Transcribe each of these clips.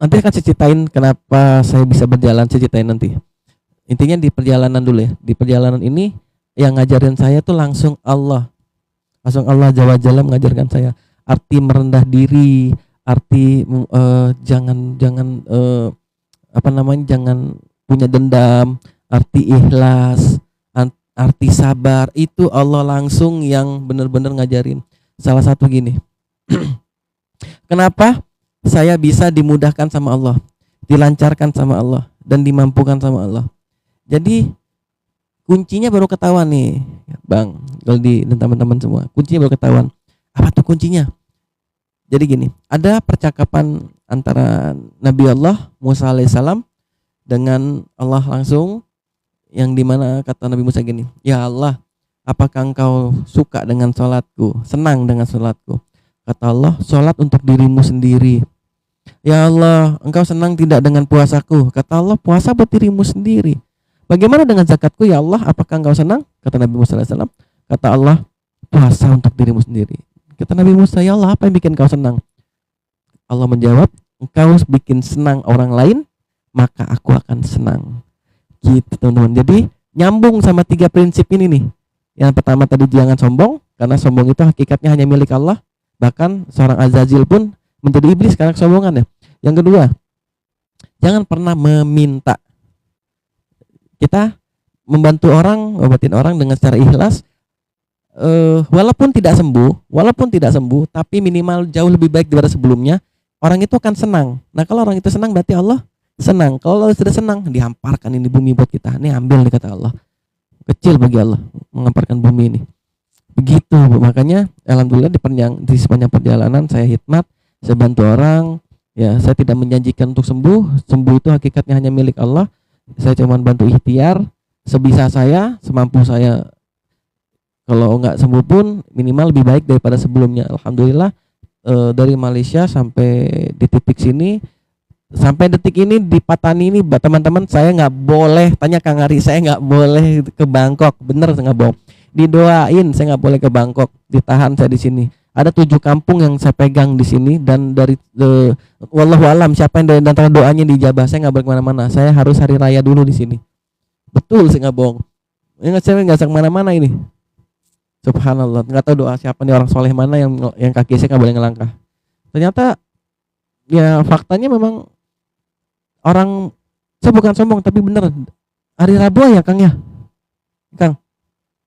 nanti akan saya ceritain kenapa saya bisa berjalan, saya ceritain nanti. Intinya di perjalanan dulu ya. Di perjalanan ini yang ngajarin saya tuh langsung Allah. Langsung Allah Jawa Jalla mengajarkan saya arti merendah diri, arti jangan apa namanya, jangan punya dendam, arti ikhlas, arti sabar. Itu Allah langsung yang benar-benar ngajarin. Salah satu gini. Kenapa saya bisa dimudahkan sama Allah, dilancarkan sama Allah, dan dimampukan sama Allah? Jadi kuncinya baru ketahuan nih, Bang Goldi dan teman-teman semua. Kuncinya baru ketahuan. Apa tuh kuncinya? Jadi gini, ada percakapan antara Nabi Allah Musa alaihissalam dengan Allah langsung, yang dimana kata Nabi Musa gini, ya Allah, apakah engkau suka dengan sholatku, senang dengan sholatku? Kata Allah, sholat untuk dirimu sendiri. Ya Allah, engkau senang tidak dengan puasaku? Kata Allah, puasa buat dirimu sendiri. Bagaimana dengan zakatku? Ya Allah, apakah engkau senang? Kata Nabi Musa alaihissalam. Kata Allah, puasa untuk dirimu sendiri. Kata Nabi Musa, ya Allah, apa yang bikin kau senang? Allah menjawab, engkau bikin senang orang lain, maka aku akan senang. Gitu teman-teman. Jadi nyambung sama 3 prinsip ini nih. Yang pertama tadi, jangan sombong, karena sombong itu hakikatnya hanya milik Allah. Bahkan seorang Azazil pun menjadi iblis karena kesombongan ya. Yang kedua, jangan pernah meminta. Kita membantu orang, ngobatin orang dengan secara ikhlas, walaupun tidak sembuh, tapi minimal jauh lebih baik daripada sebelumnya. Orang itu akan senang. Nah kalau orang itu senang, berarti Allah senang. Kalau Allah sudah senang, dihamparkan ini bumi buat kita. Ini ambil nih, kata Allah. Kecil bagi Allah menghamparkan bumi ini. Begitu, makanya alhamdulillah di sepanjang perjalanan saya hikmat, saya bantu orang, ya saya tidak menjanjikan untuk sembuh. Sembuh itu hakikatnya hanya milik Allah. Saya cuma bantu ikhtiar sebisa saya, semampu saya. Kalau enggak sembuh pun minimal lebih baik daripada sebelumnya. Alhamdulillah dari Malaysia sampai di titik sini, sampai detik ini di Patani ini, teman-teman, saya nggak boleh, tanya Kang Ari, saya nggak boleh ke Bangkok. Bener, saya nggak bohong. Didoain saya nggak boleh ke Bangkok, ditahan saya di sini. Ada 7 kampung yang saya pegang di sini, dan dari wallahu alam siapa yang dari antara doanya dijabah, saya nggak boleh kemana-mana. Saya harus hari raya dulu di sini. Betul, saya nggak bohong. Ini saya nggak kemana-mana ini. Subhanallah, nggak tahu doa siapa nih, orang soleh mana yang kaki saya nggak boleh ngelangkah. Ternyata ya faktanya memang orang, saya bukan sombong tapi bener. Hari Rabu ya Kang ya, Kang.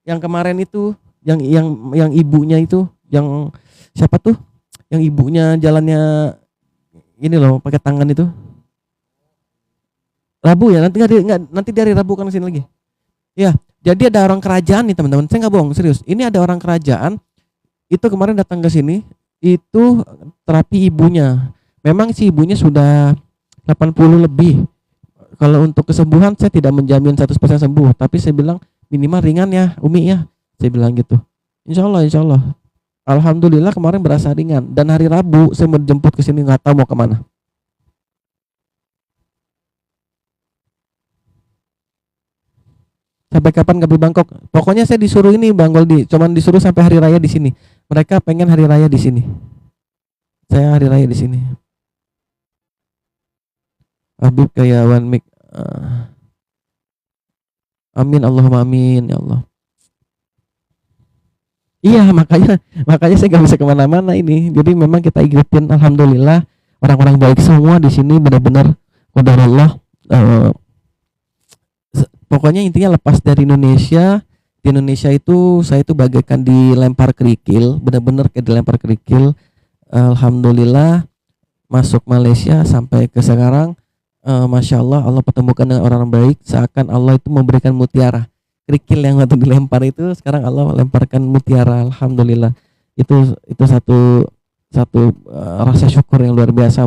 Yang kemarin itu, yang ibunya itu, yang siapa tuh? Yang ibunya jalannya ini loh, pakai tangan itu. Rabu ya, nanti di hari Rabu kan kesini lagi. Ya, jadi ada orang kerajaan nih teman-teman, saya nggak bohong, serius. Ini ada orang kerajaan itu kemarin datang ke sini, itu terapi ibunya. Memang si ibunya sudah 80 lebih. Kalau untuk kesembuhan saya tidak menjamin 100% sembuh, tapi saya bilang minimal ringan ya Umi ya, saya bilang gitu. Insya Allah alhamdulillah kemarin berasa ringan, dan hari Rabu saya mau jemput ke sini, nggak tahu mau kemana. Sampai kapan nggak di Bangkok? Pokoknya saya disuruh ini Bang Goldi, cuman disuruh sampai hari raya di sini. Mereka pengen hari raya di sini, saya hari raya di sini. Habib kayak one mic. Amin Allahumma amin ya Allah. Iya, makanya saya nggak bisa kemana-mana ini. Jadi memang kita ikutin, alhamdulillah orang-orang baik semua di sini, benar-benar qadarullah. Pokoknya intinya lepas dari Indonesia, di Indonesia itu saya itu bagaikan dilempar kerikil, benar-benar kayak dilempar kerikil. Alhamdulillah masuk Malaysia sampai ke sekarang, Masya Allah, Allah pertemukan dengan orang baik, seakan Allah itu memberikan mutiara. Kerikil yang waktu dilempar itu, sekarang Allah lemparkan mutiara. Alhamdulillah. Itu satu rasa syukur yang luar biasa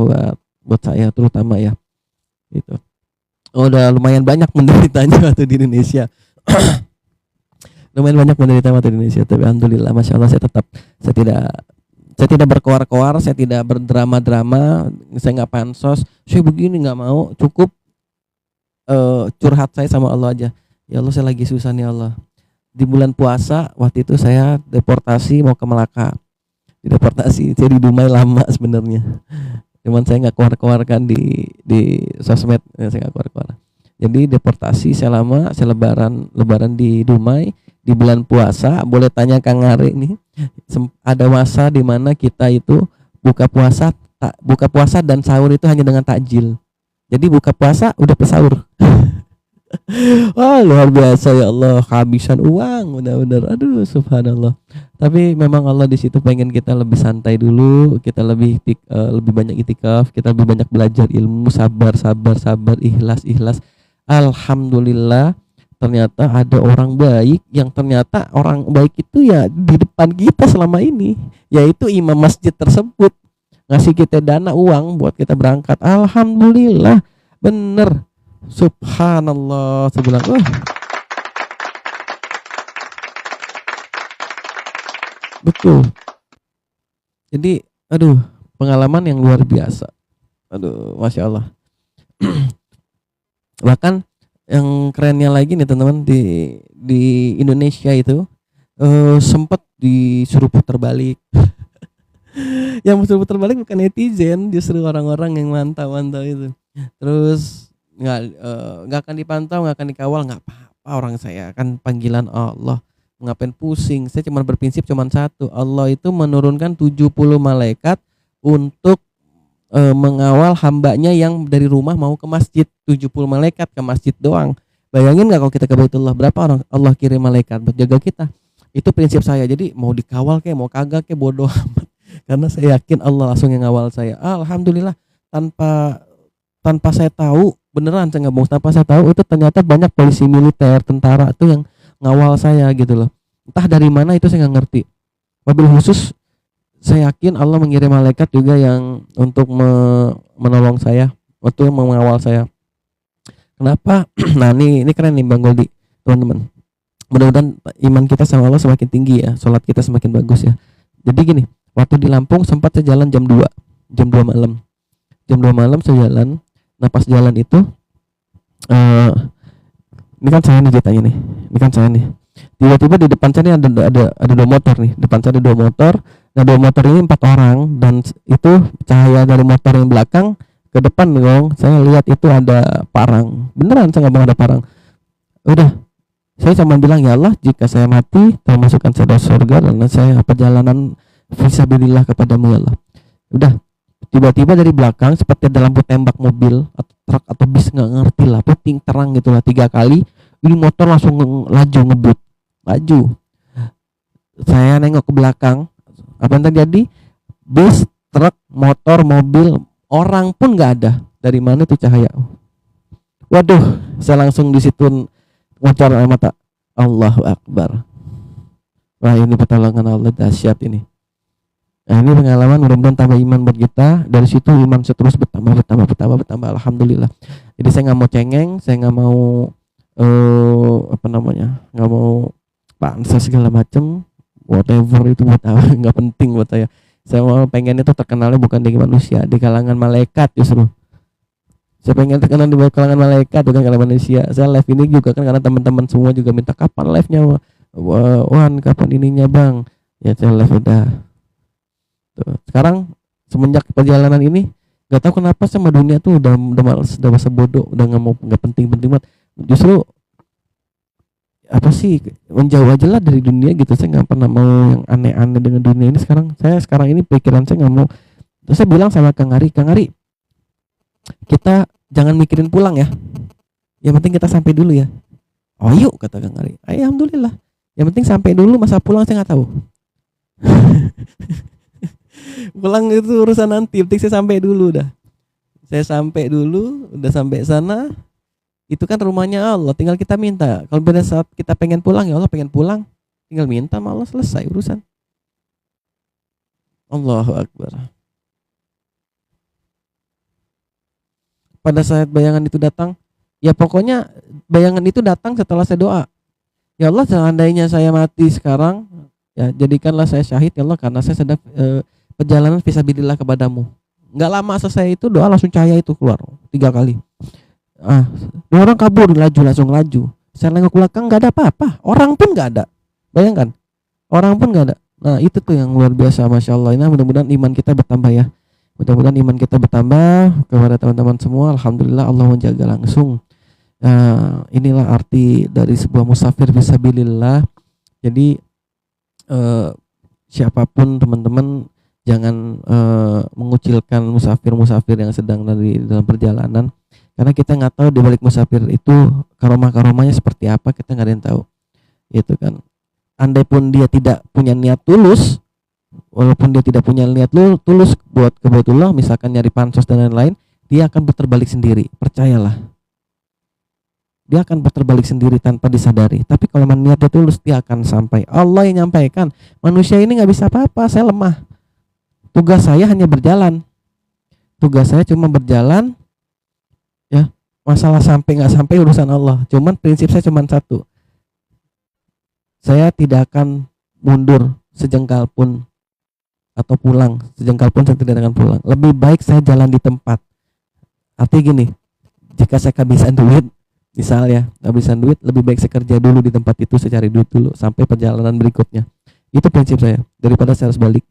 buat saya terutama ya. Itu. Udah lumayan banyak menderitanya waktu di Indonesia. Lumayan banyak menderita waktu di Indonesia, tapi alhamdulillah Masya Allah saya tidak berkoar-koar, saya tidak berdrama-drama, saya nggak pansos, saya begini, nggak mau, cukup curhat saya sama Allah aja. Ya Allah, saya lagi susah nih Allah. Di bulan puasa waktu itu saya deportasi mau ke Melaka, dideportasi, saya di Dumai lama sebenarnya. Cuman saya nggak keluar-keluarkan di sosmed, saya nggak keluar-keluar. Jadi deportasi selama lebaran di Dumai di bulan puasa. Boleh tanya Kang Ari nih, ada masa di mana kita itu buka puasa dan sahur itu hanya dengan takjil. Jadi buka puasa udah pesahur. Wah luar biasa ya Allah, kehabisan uang benar-benar, aduh subhanallah. Tapi memang Allah di situ pengen kita lebih santai dulu, kita lebih banyak itikaf, kita lebih banyak belajar ilmu, sabar, ikhlas. Alhamdulillah ternyata ada orang baik, yang ternyata orang baik itu ya di depan kita selama ini, yaitu imam masjid tersebut ngasih kita dana uang buat kita berangkat. Alhamdulillah, bener. Subhanallah, saya bilang, wah betul. Jadi, aduh, pengalaman yang luar biasa. Aduh, masya Allah. Bahkan yang kerennya lagi nih teman-teman, di Indonesia itu sempat disuruh putar balik. Yang disuruh putar balik bukan netizen, justru orang-orang yang mantau itu. Terus nggak akan dipantau, nggak akan dikawal, nggak apa-apa, orang saya kan panggilan Allah, ngapain pusing. Saya cuma berprinsip cuma satu, Allah itu menurunkan 70 malaikat untuk mengawal hambanya yang dari rumah mau ke masjid. 70 malaikat ke masjid doang. Bayangin nggak kalau kita ke Baitullah, berapa orang Allah kirim malaikat buat jaga kita. Itu prinsip saya. Jadi mau dikawal kayak mau kagak kayak bodoh amat, karena saya yakin Allah langsung yang ngawal saya. Alhamdulillah, tanpa saya tahu, beneran saya nggak bohong, tanpa saya tahu itu ternyata banyak polisi militer, tentara itu yang ngawal saya gitu loh. Entah dari mana itu saya nggak ngerti. Mobil khusus, saya yakin Allah mengirim malaikat juga yang untuk menolong saya, waktu yang mengawal saya. Kenapa? Nah ini keren nih Bang Goldi, teman-teman. Mudah-mudahan iman kita sama Allah semakin tinggi ya, sholat kita semakin bagus ya. Jadi gini, waktu di Lampung sempat saya jalan jam 2 malam. Jam 2 malam saya jalan. Nah pas jalan itu ini kan saya nih ceritanya nih. Ini kan saya nih. Tiba-tiba di depan saya ada 2 motor nih. Depan saya ada 2 motor. Nah 2 motor ini 4 orang, dan itu cahaya dari motor yang belakang ke depan dong. Saya lihat itu ada parang. Beneran saya nggak bohong, ada parang. Udah, saya cuma bilang, ya Allah, jika saya mati, Tolong masukkan saya dalam surga, dan saya perjalanan fisabilillah kepadamu ya Allah. Udah, tiba-tiba dari belakang seperti ada lampu tembak mobil atau truk atau bis, nggak ngerti lah, puting terang gitulah 3 kali. Ini motor langsung laju, ngebut laju. Saya nengok ke belakang, apa yang terjadi? Bis, truk, motor, mobil, orang pun nggak ada. Dari mana tuh cahaya? Waduh, saya langsung di situ ngocor air mata. Allahu Akbar. Wah ini pertolongan Allah dahsyat ini. Nah ini pengalaman, mudah-mudahan tambah iman buat kita. Dari situ iman terus bertambah. Alhamdulillah. Jadi saya nggak mau cengeng, saya nggak mau nggak mau pansos segala macem, whatever itu buat apa, nggak penting buat saya. Saya mau pengen itu terkenalnya bukan di manusia, di kalangan malaikat justru. Saya pengen terkenal di kalangan malaikat, bukan kalangan manusia. Saya live ini juga kan karena teman-teman semua juga minta kapan live-nya, Wan kapan ininya Bang. Ya saya live udah. Tuh. Sekarang semenjak perjalanan ini nggak tahu kenapa sama dunia tuh udah males, udah masa bodoh, udah nggak penting banget. Justru apa sih, menjauh aja lah dari dunia gitu. Saya nggak pernah mau yang aneh-aneh dengan dunia ini. Sekarang ini pikiran saya nggak mau. Terus saya bilang sama Kang Ari, kita jangan mikirin pulang ya, yang penting kita sampai dulu ya. Oh yuk, kata Kang Ari. Alhamdulillah, yang penting sampai dulu, masa pulang saya nggak tahu. Pulang itu urusan nanti, penting saya sampai dulu dah. Saya sampai dulu, udah sampai sana, itu kan rumahnya Allah, tinggal kita minta. Kalau pada saat kita pengen pulang, ya Allah pengen pulang, tinggal minta sama Allah, selesai urusan. Allahu Akbar. Pada saat bayangan itu datang, ya pokoknya bayangan itu datang setelah saya doa. Ya Allah, seandainya saya mati sekarang, ya jadikanlah saya syahid ya Allah, karena saya sedang perjalanan fisabilillah kepadamu. Nggak lama selesai itu doa, langsung cahaya itu keluar 3 kali. Orang kabur, langsung laju. Saya nengok belakang, nggak ada apa-apa, orang pun nggak ada. Bayangkan, orang pun nggak ada. Nah itu tuh yang luar biasa, masya Allah. Nah mudah-mudahan iman kita bertambah ya. Mudah-mudahan iman kita bertambah. Kepada teman-teman semua, alhamdulillah Allah menjaga langsung. Inilah arti dari sebuah musafir fisabilillah. Jadi siapapun teman-teman jangan mengucilkan musafir-musafir yang sedang dalam perjalanan, karena kita nggak tahu di balik musafir itu karomah-karomahnya seperti apa, kita nggak ada yang tahu, gitu kan. Andai pun dia tidak punya niat tulus, walaupun dia tidak punya niat tulus buat kebetulan, misalkan nyari pansos dan lain-lain, dia akan terbalik sendiri, percayalah. Dia akan terbalik sendiri tanpa disadari. Tapi kalau niatnya tulus, dia akan sampai. Allah yang nyampaikan, manusia ini nggak bisa apa-apa, saya lemah. Tugas saya hanya berjalan. Tugas saya cuma berjalan, ya. Masalah sampai nggak sampai urusan Allah. Cuman prinsip saya cuma satu. Saya tidak akan mundur sejengkal pun, atau pulang sejengkal pun saya tidak akan pulang. Lebih baik saya jalan di tempat. Artinya gini, jika saya kehabisan duit, misalnya kehabisan duit, lebih baik saya kerja dulu di tempat itu, saya cari duit dulu sampai perjalanan berikutnya. Itu prinsip saya, daripada saya harus balik.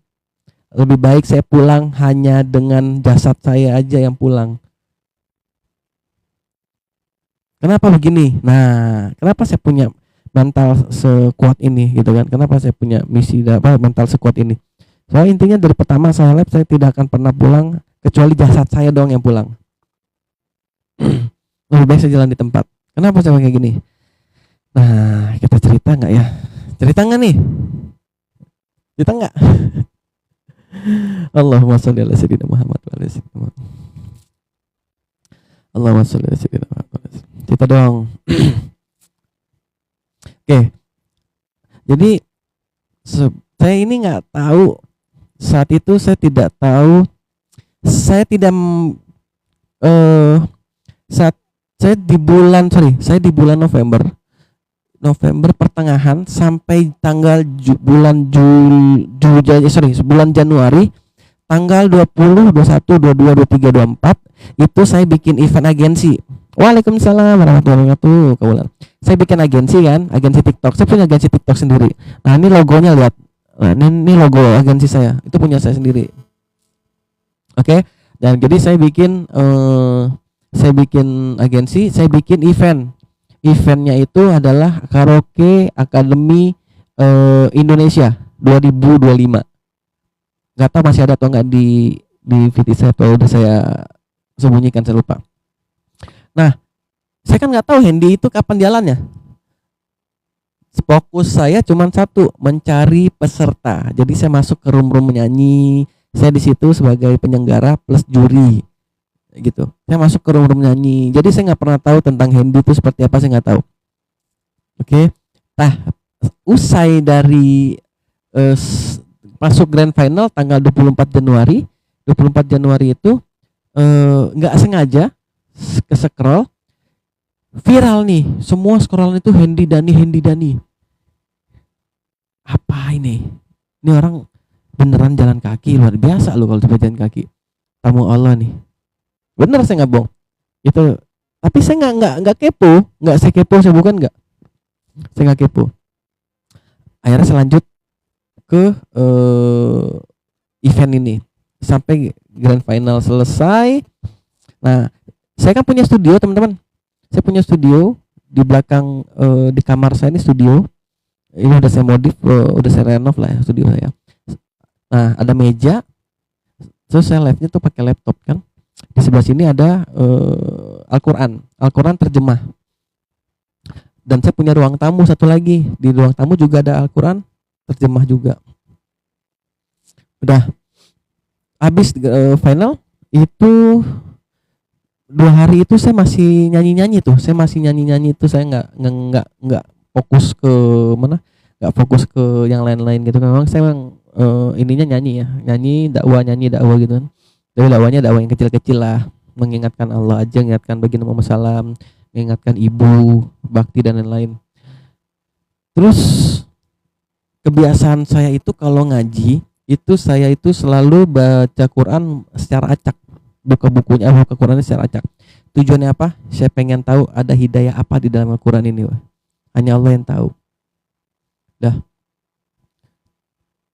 Lebih baik saya pulang hanya dengan jasad saya aja yang pulang. Kenapa begini? Nah, kenapa saya punya mental sekuat ini, gitu kan? Kenapa saya punya misi mental sekuat ini? Soalnya intinya dari pertama saya lab, saya tidak akan pernah pulang kecuali jasad saya doang yang pulang. Lebih baik saya jalan di tempat. Kenapa saya kayak gini? Nah, kita cerita nggak ya? Cerita nggak nih? Cerita nggak? Allahumma sholli ala sayyidina Muhammad wa ala sayyidina Muhammad. Allahumma sholli ala sayyidina Muhammad. Cerita dong. Oke. Jadi saya ini nggak tahu, saat itu saya tidak tahu, saya tidak saat saya di bulan November pertengahan sampai tanggal bulan Januari tanggal 20, 21, 22, 23, 24 itu saya bikin event agensi. Waalaikumsalam warahmatullahi wabarakatuh. Saya bikin agensi kan, agensi TikTok. Saya punya agensi TikTok sendiri. Nah, ini logonya lihat. Nah, ini logo agensi saya. Itu punya saya sendiri. Oke. Dan jadi saya bikin agensi, saya bikin event. Eventnya itu adalah Karaoke Academy Indonesia 2025. Gak tahu masih ada atau enggak di VT saya, atau udah saya sembunyikan, saya lupa. Nah, saya kan nggak tahu Hendy itu kapan jalannya. Fokus saya cuma satu, mencari peserta. Jadi saya masuk ke room menyanyi. Saya di situ sebagai penyelenggara plus juri, gitu. Saya masuk ke room nyanyi. Jadi saya nggak pernah tahu tentang Hendy itu seperti apa, saya nggak tahu. Oke. Nah, usai dari masuk grand final tanggal 24 Januari. 24 Januari itu nggak sengaja ke scroll viral nih, semua scrollan itu Hendy Dani. Apa ini? Ini orang beneran jalan kaki, luar biasa loh kalau coba jalan kaki. Tamu Allah nih. Bener, saya nggak bohong. Itu, tapi saya nggak kepo, saya bukan nggak. Saya nggak kepo. Akhirnya saya lanjut ke event ini sampai grand final selesai. Nah, saya kan punya studio, teman-teman. Saya punya studio di belakang, di kamar saya ini studio. Ini udah saya modif, udah saya renov lah ya studio saya. Nah, ada meja. Terus saya live-nya tuh pakai laptop kan. Di sebelah sini ada Al-Quran terjemah. Dan saya punya ruang tamu satu lagi. Di ruang tamu juga ada Al-Quran terjemah juga. Udah habis final itu 2 hari itu saya masih nyanyi tuh. Saya saya nggak fokus ke mana, nggak fokus ke yang lain-lain gitu. Memang saya memang ininya nyanyi dakwah gitu kan. Tapi dakwahnya dakwah yang kecil-kecil lah, mengingatkan Allah aja, mengingatkan baginda Muhammad SAW, mengingatkan ibu, bakti dan lain-lain. Terus kebiasaan saya itu kalau ngaji itu saya itu selalu baca Quran secara acak, buka Qurannya secara acak. Tujuannya apa? Saya pengen tahu ada hidayah apa di dalam Al-Quran ini, wah. Hanya Allah yang tahu. Dah.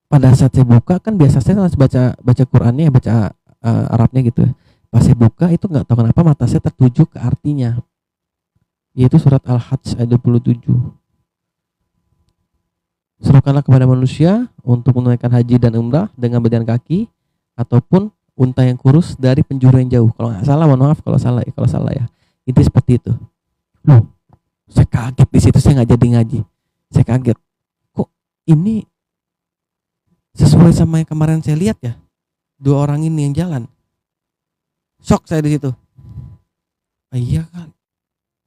Pada saat saya buka kan biasa saya langsung baca Qurannya, baca Arabnya gitu ya. Pas saya buka itu nggak tahu kenapa mata saya tertuju ke artinya, yaitu surat Al-Hajj ayat 27. Serukanlah kepada manusia untuk menunaikan haji dan umrah dengan berjalan kaki ataupun unta yang kurus dari penjuru yang jauh. Kalau nggak salah, mohon maaf kalau salah ya. Itu seperti itu. Loh, saya kaget di situ, saya nggak jadi ngaji. Saya kaget. Kok ini sesuai sama yang kemarin saya lihat ya? Dua orang ini yang jalan. Shock saya di situ. Iya kan?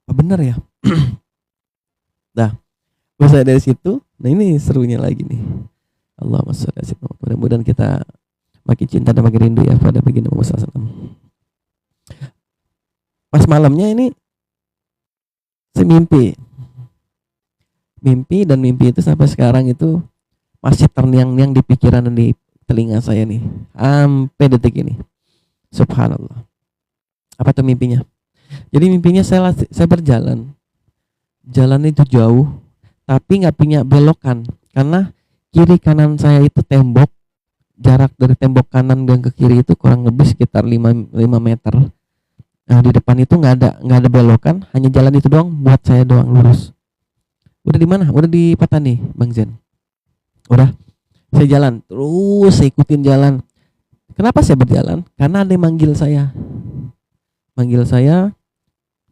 Apa benar ya? Nah, selesai dari situ, nah ini serunya lagi nih. Allahumma sholli ala sayyidina Muhammad. Mudah-mudahan kita makin cinta dan makin rindu ya pada baginda Muhammad SAW. Pas malamnya ini saya mimpi dan mimpi itu sampai sekarang itu masih terngiang-ngiang di pikiran dan di telinga saya nih sampai detik ini. Subhanallah. Apa tuh mimpinya? Jadi mimpinya saya berjalan, jalan itu jauh, tapi nggak punya belokan karena kiri kanan saya itu tembok. Jarak dari tembok kanan dan ke kiri itu kurang lebih sekitar 5 meter. Nah, di depan itu nggak ada belokan, hanya jalan itu doang buat saya doang lurus. Udah di mana? Udah di Patani, Bang Zen. Udah, saya jalan terus, saya ikutin jalan. Kenapa saya berjalan? Karena ada yang manggil saya. Manggil saya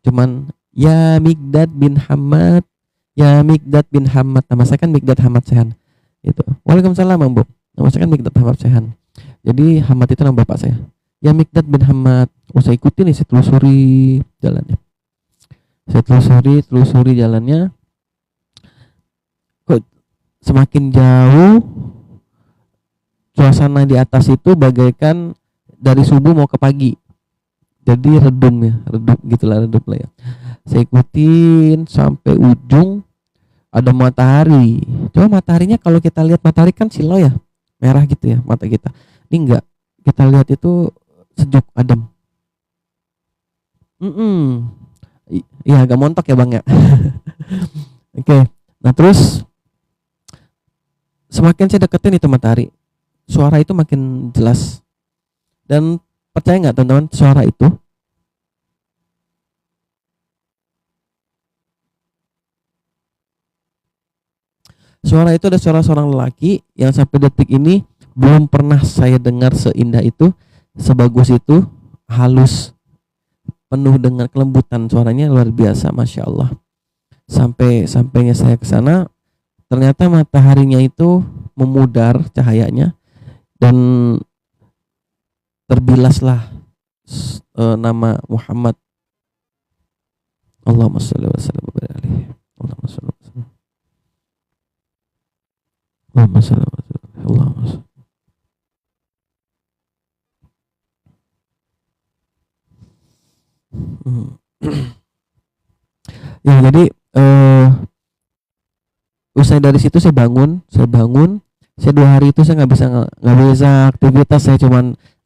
cuman ya Mikdad bin Hamad, ya Mikdad bin Hamad. Nama saya kan Mikdad Hamad Sehan. Itu. Waalaikumsalam, Bang Bob. Nama saya kan Mikdad Hamad Sehan. Jadi Hamad itu nama bapak saya. Ya Mikdad bin Hamad. Saya ikutin nih, saya telusuri jalannya. Saya telusuri jalannya. Kok semakin jauh suasana di atas itu bagaikan dari subuh mau ke pagi. Jadi redup lah ya. Saya ikutin sampai ujung ada matahari. Coba mataharinya kalau kita lihat matahari kan silau ya, merah gitu ya mata kita. Ini enggak, kita lihat itu sejuk, adem. Iya agak montok ya Bang ya. Oke. Nah terus semakin saya deketin itu matahari, suara itu makin jelas. Dan percaya nggak teman-teman, suara itu ada suara seorang lelaki yang sampai detik ini belum pernah saya dengar seindah itu, sebagus itu, halus, penuh dengan kelembutan, suaranya luar biasa, masya Allah. Sampainya saya ke sana, ternyata mataharinya itu memudar cahayanya dan terbilaslah nama Muhammad. Allahumma sholli wa sallim wa barik alaihi. Allahumma sholli wa sallim. Allahumma sholli wa sallim. Allahumma sholli. Ya jadi usai dari situ saya bangun. Saya 2 hari itu saya nggak bisa aktivitas.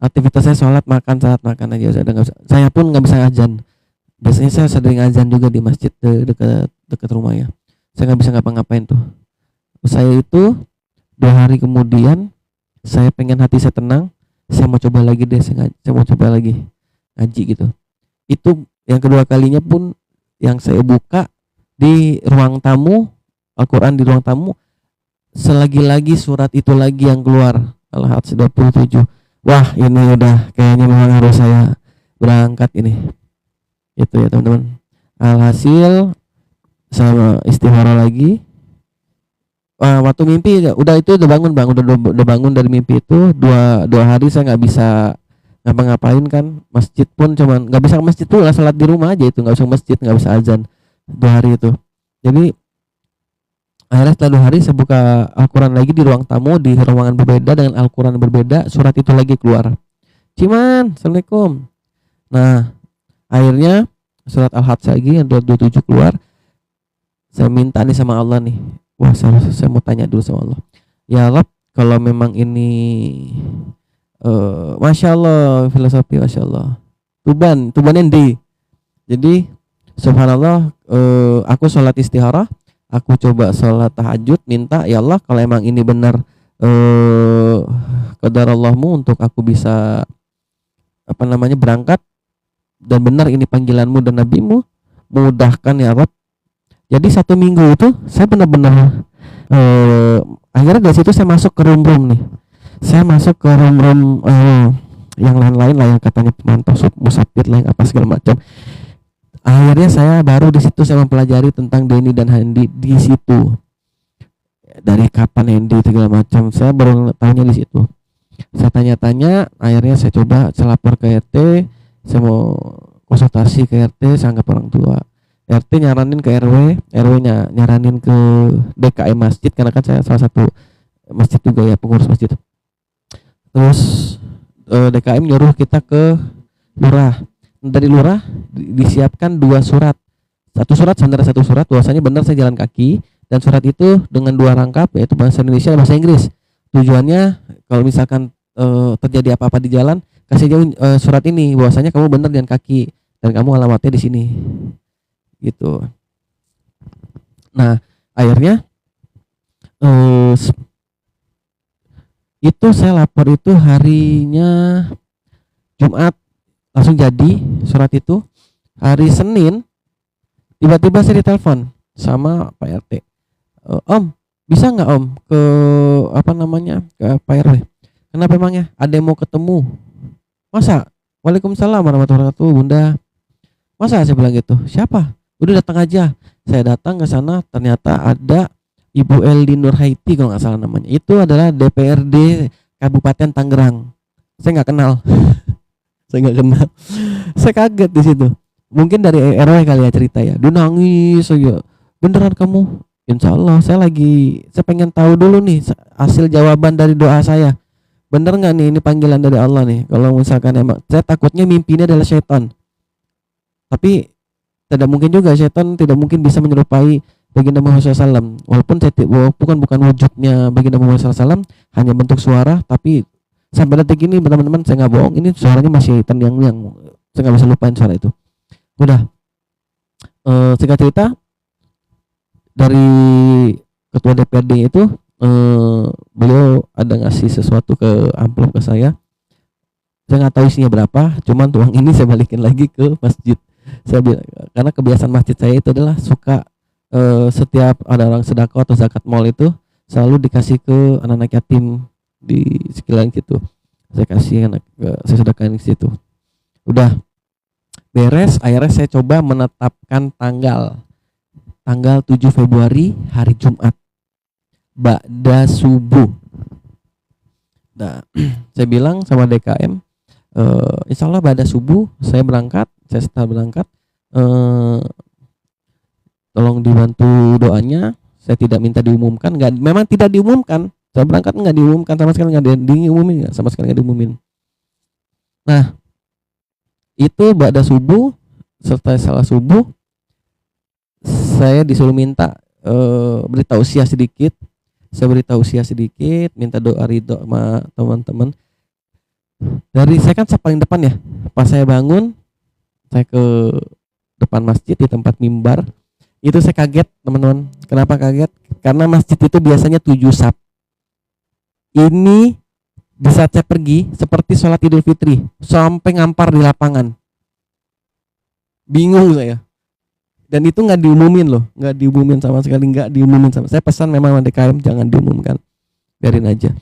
Aktivitas saya sholat, makan aja. Saya pun nggak bisa azan. Biasanya saya sering azan juga di masjid dekat rumah ya. Saya nggak bisa ngapa-ngapain tuh. Saya itu 2 hari kemudian saya pengen hati saya tenang. Saya mau coba lagi deh. Saya mau coba lagi ngaji gitu. Itu yang kedua kalinya pun yang saya buka di ruang tamu, Al-Quran di ruang tamu, selagi-lagi surat itu lagi yang keluar, Al-Hajj 27. Wah ini udah kayaknya memang harus saya berangkat ini. Itu ya teman-teman. Alhasil sama istikharah lagi. Waktu mimpi udah bangun Bang, udah bangun dari mimpi itu. Dua hari saya nggak bisa ngapa-ngapain kan. Masjid pun cuman nggak bisa ke masjid tuh, lah salat di rumah aja itu, nggak bisa ke masjid, nggak bisa azan 2 hari itu. Jadi akhirnya setelah 2 hari saya buka Al-Quran lagi di ruang tamu, di ruangan berbeda dengan Al-Quran berbeda, surat itu lagi keluar. Ciman, Assalamualaikum. Nah akhirnya surat Al-Hajj lagi yang 27 keluar. Saya minta nih sama Allah nih, wah saya mau tanya dulu sama Allah. Ya Allah, kalau memang ini Masya Allah, filosofi Masya Allah, Tuban endi. Jadi subhanallah, aku sholat istikharah, aku coba sholat tahajud, minta ya Allah kalau emang ini benar qadarallahmu untuk aku bisa berangkat, dan benar ini panggilanmu dan nabimu, mudahkan ya Rob. Jadi 1 minggu itu saya benar-benar akhirnya dari situ saya masuk ke room nih. Saya masuk ke room yang lain-lain lah, yang katanya pemantau musafir lah, yang apa segala macam. Akhirnya saya baru di situ saya mempelajari tentang Denny dan Handi di situ. Dari kapan Handi segala macam saya baru tahunya di situ. Saya tanya-tanya, akhirnya saya coba, saya lapor ke RT, saya mau konsultasi ke RT, saya anggap orang tua. RT nyaranin ke RW, RW-nya nyaranin ke DKM masjid, karena kan saya salah satu masjid juga ya, pengurus masjid. Terus DKM nyuruh kita ke lurah. Dari lurah disiapkan 2 surat. Satu surat sandera, satu surat bahwasanya benar saya jalan kaki, dan surat itu dengan 2 rangkap, yaitu bahasa Indonesia dan bahasa Inggris. Tujuannya kalau misalkan terjadi apa-apa di jalan, kasih jauh surat ini bahwasanya kamu benar jalan kaki dan kamu alamatnya di sini. Gitu. Nah, akhirnya itu saya lapor itu harinya Jumat, langsung jadi surat itu. Hari Senin tiba-tiba saya ditelepon sama Pak RT. Om, bisa nggak Om ke ke Pak RW? Kenapa emangnya? Ada yang mau ketemu. Masa? Waalaikumsalam warahmatullahi wabarakatuh, Bunda. Masa, saya bilang gitu. Siapa? Udah datang aja. Saya datang ke sana, ternyata ada Ibu Eldi Nurhaiti kalau nggak salah namanya. Itu adalah DPRD Kabupaten Tangerang. Saya nggak kenal. Saya nggak kenal. Saya kaget di situ. Mungkin dari RW kali ya cerita ya. Dia nangis aja. Beneran kamu? Insya Allah. Saya pengen tahu dulu nih hasil jawaban dari doa saya. Bener nggak nih ini panggilan dari Allah nih? Kalau misalkan emang, saya takutnya mimpinya adalah setan. Tapi tidak mungkin juga, setan tidak mungkin bisa menyerupai baginda Muhammad SAW. Walaupun bukan wujudnya baginda Muhammad SAW, hanya bentuk suara, tapi sampai detik ini teman-teman saya nggak bohong, ini suaranya masih terngiang-ngiang. Saya nggak bisa lupain suara itu. Udah, singkat cerita, dari ketua DPRD itu beliau ada ngasih sesuatu ke amplop ke saya. Saya nggak tahu isinya berapa, cuman uang ini saya balikin lagi ke masjid. Karena kebiasaan masjid saya itu adalah suka setiap ada orang sedekah atau zakat mal itu selalu dikasih ke anak-anak yatim di sekeliling situ. Saya kasih saya sedekahin ke situ. Udah beres, akhirnya saya coba menetapkan tanggal 7 Februari hari Jumat ba'da subuh. Nah, saya bilang sama DKM, insya Allah ba'da subuh saya berangkat. Saya setelah berangkat, tolong dibantu doanya. Saya tidak minta diumumkan, memang tidak diumumkan. Saya berangkat nggak diumumkan sama sekali, nggak diumumin. Nah, itu ba'da subuh, setelah salah subuh, saya disuruh minta beritahu usia sedikit. Saya beritahu usia sedikit, minta doa ridho sama teman-teman. Saya kan paling depan ya. Pas saya bangun, saya ke depan masjid di tempat mimbar. Itu saya kaget, teman-teman. Kenapa kaget? Karena masjid itu biasanya 7 saf. Ini di saat saya pergi seperti sholat Idul Fitri, sampai ngampar di lapangan. Bingung saya. Dan itu nggak diumumin loh, nggak diumumin sama sekali, nggak diumumin sama. Saya pesan memang DKM jangan diumumkan, biarin aja.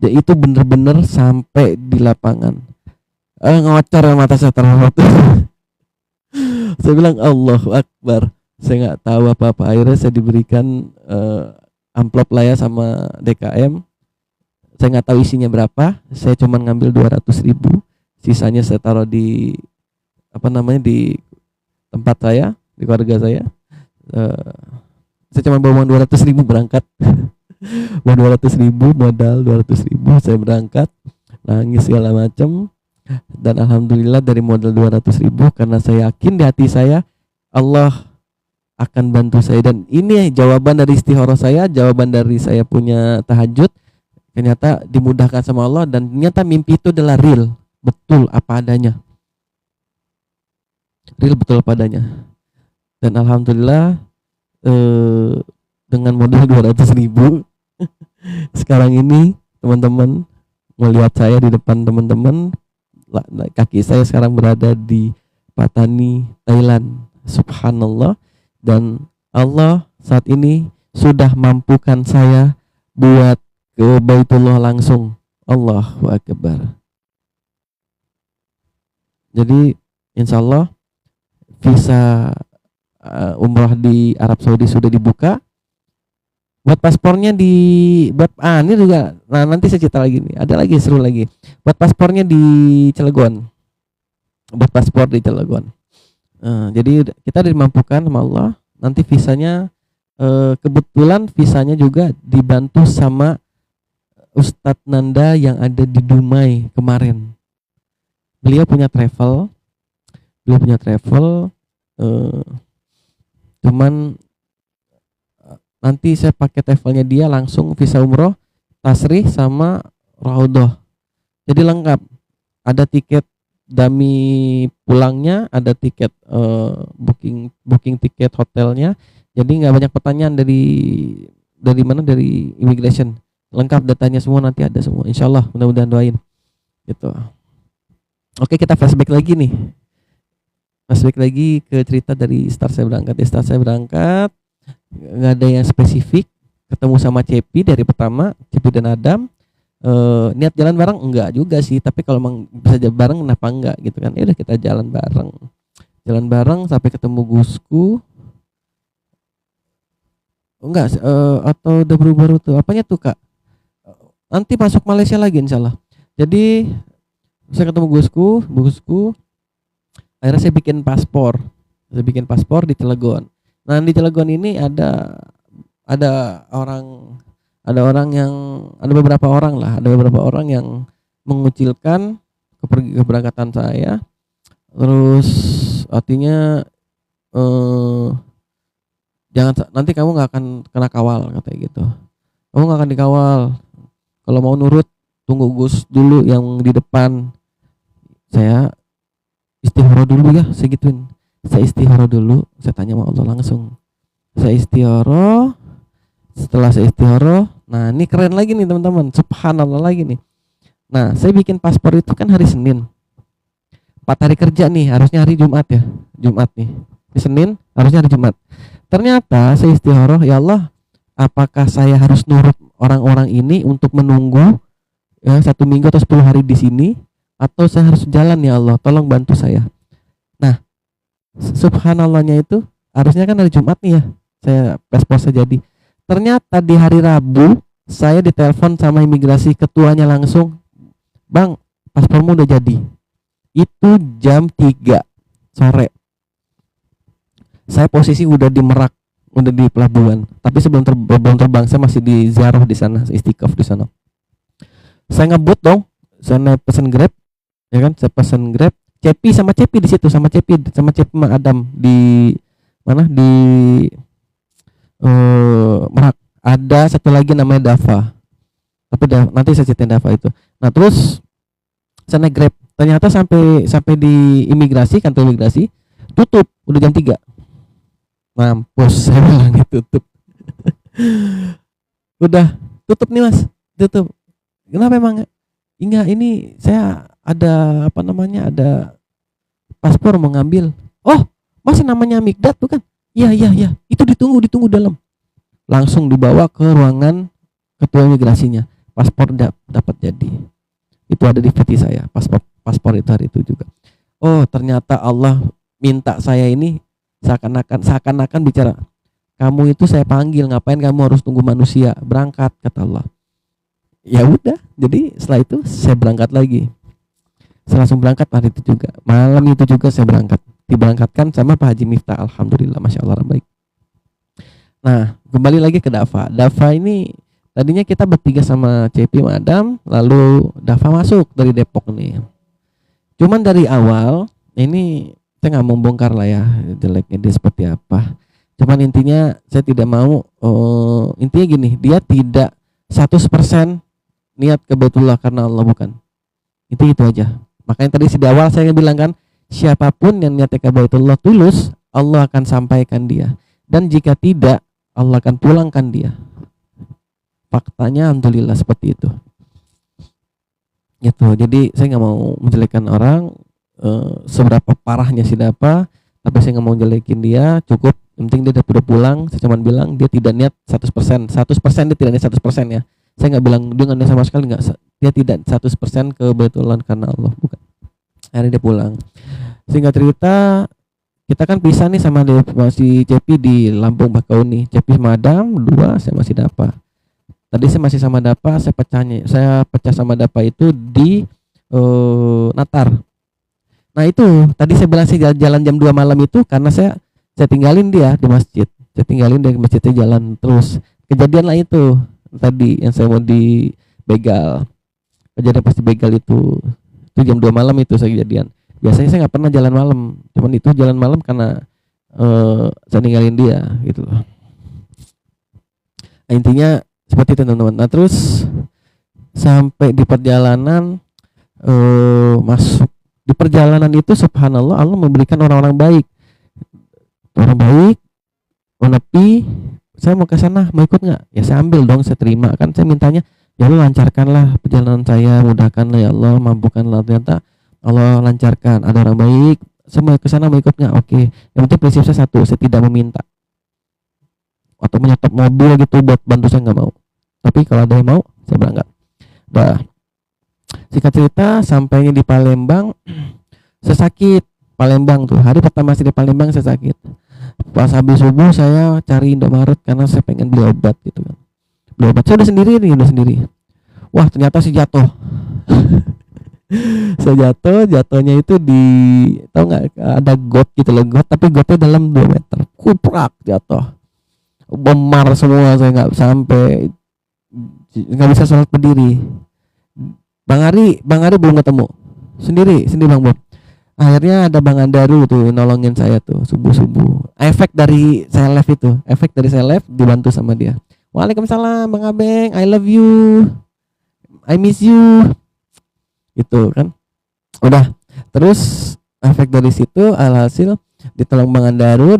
Jadi itu bener-bener sampai di lapangan. Ngocor mata saya terlalu. Saya bilang Allahu Akbar. Saya nggak tahu apa-apa. Akhirnya saya diberikan amplop lah ya sama DKM. Saya nggak tahu isinya berapa. Saya cuma ngambil 200.000. Sisanya saya taruh di di tempat saya, di keluarga saya. Saya cuma bawa 200.000 berangkat. Bawa 200.000 modal, 200.000 saya berangkat, nangis segala macam. Dan alhamdulillah dari modal 200.000, karena saya yakin di hati saya Allah akan bantu saya. Dan ini jawaban dari istikharah saya, jawaban dari saya punya tahajud, ternyata dimudahkan sama Allah. Dan ternyata mimpi itu adalah real, betul apa adanya, real betul apa adanya. Dan alhamdulillah dengan modal 200.000 sekarang ini teman-teman melihat saya di depan teman-teman, kaki saya sekarang berada di Patani, Thailand. Subhanallah. Dan Allah saat ini sudah mampukan saya buat ke Baitullah langsung. Allahu Akbar. Jadi insya Allah visa umrah di Arab Saudi sudah dibuka. Buat paspornya ini juga, nah nanti saya cerita lagi nih, ada lagi seru lagi. Buat paspornya di Cilegon, buat paspor di Cilegon. Jadi kita dimampukan sama Allah. Nanti visanya, kebetulan visanya juga dibantu sama Ustadz Nanda yang ada di Dumai kemarin. Beliau punya travel, cuman nanti saya pakai travelnya dia langsung visa umroh, tasrih sama raudhah. Jadi lengkap. Ada tiket dummy pulangnya, ada tiket booking tiket hotelnya. Jadi nggak banyak pertanyaan dari immigration. Lengkap datanya semua, nanti ada semua. Insya Allah, mudah-mudahan doain. Gitu. Oke, kita flashback lagi nih. Flashback lagi ke cerita dari start saya berangkat. Start saya berangkat, nggak ada yang spesifik. Ketemu sama Cepi dari pertama, Cepi dan Adam. Niat jalan bareng enggak juga sih, tapi kalau emang bisa jalan bareng kenapa enggak gitu kan. Ya udah kita jalan bareng sampai ketemu Gusku. Enggak, atau udah berubah rute apanya tuh Kak? Nanti masuk Malaysia lagi insyaallah. Jadi saya ketemu Gusku, akhirnya saya bikin paspor di Cilegon. Nah di Cilegon ini ada beberapa orang yang mengucilkan keberangkatan saya. Terus artinya jangan, nanti kamu nggak akan kena kawal, katanya gitu. Kamu nggak akan dikawal. Kalau mau nurut tunggu Gus dulu yang di depan. Saya istihara dulu ya, saya gituin. Saya istihara dulu, saya tanya sama Allah langsung. Saya istihara. Setelah saya istihara, nah ini keren lagi nih teman-teman, subhanallah lagi nih. Nah saya bikin paspor itu kan hari Senin, 4 hari kerja nih, harusnya hari Jumat ya, Jumat nih, Senin harusnya hari Jumat. Ternyata saya istihara, ya Allah, apakah saya harus nurut orang-orang ini untuk menunggu ya 1 minggu atau 10 hari di sini, atau saya harus jalan, ya Allah tolong bantu saya. Nah subhanallahnya itu harusnya kan hari Jumat nih ya, saya paspor saya jadi. Ternyata di hari Rabu saya ditelepon sama imigrasi, ketuanya langsung, Bang paspormu udah jadi. Itu jam 3 sore. Saya posisi udah di Merak, udah di pelabuhan. Tapi sebelum terbang saya masih di ziarah di sana, istiqaf di sana. Saya ngebut dong, saya pesen Grab, ya kan? Saya pesen Grab. Cepi di situ, sama Cepi sama Adam di mana, di Merak. Ada satu lagi namanya Dava, tapi nanti saya ceritain Dava itu. Nah terus saya naik Grab, ternyata sampai di imigrasi, kantor imigrasi tutup, udah jam 3. Mampus, saya bilang tutup. Udah tutup nih Mas, tutup. Kenapa emang? Enggak, ini saya ada ada paspor mau ngambil. Oh Mas namanya Mikdad bukan? Iya, itu ditunggu dalam. Langsung dibawa ke ruangan ketua imigrasinya. Paspor dapat jadi. Itu ada di peti saya, paspor itu hari itu juga. Oh ternyata Allah minta saya ini seakan-akan bicara, kamu itu saya panggil, ngapain kamu harus tunggu manusia, berangkat, kata Allah. Ya udah, jadi setelah itu saya berangkat lagi. Saya langsung berangkat hari itu juga. Malam itu juga saya berangkat. Diberangkatkan sama Pak Haji Miftah, alhamdulillah, masya Allah orang baik. Nah kembali lagi ke Dava. Dava ini tadinya kita bertiga sama Cepi Madam, lalu Dava masuk dari Depok nih. Cuman dari awal ini saya nggak mau bongkar lah ya jeleknya dia seperti apa. Cuman intinya saya tidak mau, intinya gini, dia tidak 100% niat ke Baitullah karena Allah, bukan. Itu aja. Makanya tadi di awal saya bilang kan, siapapun yang niatnya ke Baitullah tulus, Allah akan sampaikan dia. Dan jika tidak, Allah akan pulangkan dia. Faktanya alhamdulillah seperti itu. gitu. Jadi saya nggak mau menjelekkan orang, seberapa parahnya si Dapa, tapi saya nggak mau jelekin dia. Cukup yang penting dia udah pulang. Saya cuma bilang dia tidak niat 100%, 100% dia tidak niat 100% ya. Saya nggak bilang dia nggak niat sama sekali, nggak. Dia tidak 100% kebetulan karena Allah, bukan. Akhirnya dia pulang. Singkat cerita, kita kan pisah nih sama dia, masih Cepi di Lampung Bakauni. Cepi Madam 2, saya masih Dapa. Tadi saya masih sama Dapa, saya pecah sama Dapa itu di Natar. Nah itu tadi saya bilang saya jalan jam 2 malam itu karena saya tinggalin dia di masjid. Saya tinggalin dia di masjid, saya jalan terus. Kejadian lah itu tadi yang saya mau dibegal. Kejadian pasti begal itu jam 2 malam itu saya kejadian. Biasanya saya nggak pernah jalan malam, cuman itu jalan malam karena saya tinggalin dia gitu loh. Nah, intinya seperti itu teman-teman. Nah terus sampai di perjalanan, masuk di perjalanan itu subhanallah Allah memberikan orang-orang baik. Orang baik menepi, saya mau ke sana, mau ikut nggak? Ya saya ambil dong, saya terima. Kan saya mintanya, ya Allah lancarkanlah perjalanan saya, mudahkanlah ya Allah, mampukanlah. Ternyata Allah lancarkan, ada orang baik. Saya mau ke sana, mau ikut nggak? Oke. Yang penting prinsip saya satu, saya tidak meminta atau menyetop mobil gitu buat bantu, saya nggak mau. Tapi kalau ada yang mau, saya berangkat. Dah. Singkat cerita, sampainya di Palembang, saya sakit. Palembang tuh, hari pertama sih di Palembang saya sakit. Pas habis subuh saya cari Indomaret karena saya pengen beli obat gitu kan. Beli obat, saya udah sendiri nih, udah sendiri. Wah ternyata sih jatuh. Saya jatuhnya itu di, tahu nggak, ada got gitu loh, got tapi gotnya dalam 2 meter. Kuprak jatuh. Memar semua, saya nggak sampai, nggak bisa sholat berdiri. Bang Ari belum ketemu, sendiri Bang Bob. Akhirnya ada Bang Andaru tuh nolongin saya tuh subuh efek dari saya live dibantu sama dia. Waalaikumsalam Bang Abeng, I love you, I miss you gitu kan. Udah, terus efek dari situ alhasil ditolong Bang Andaru.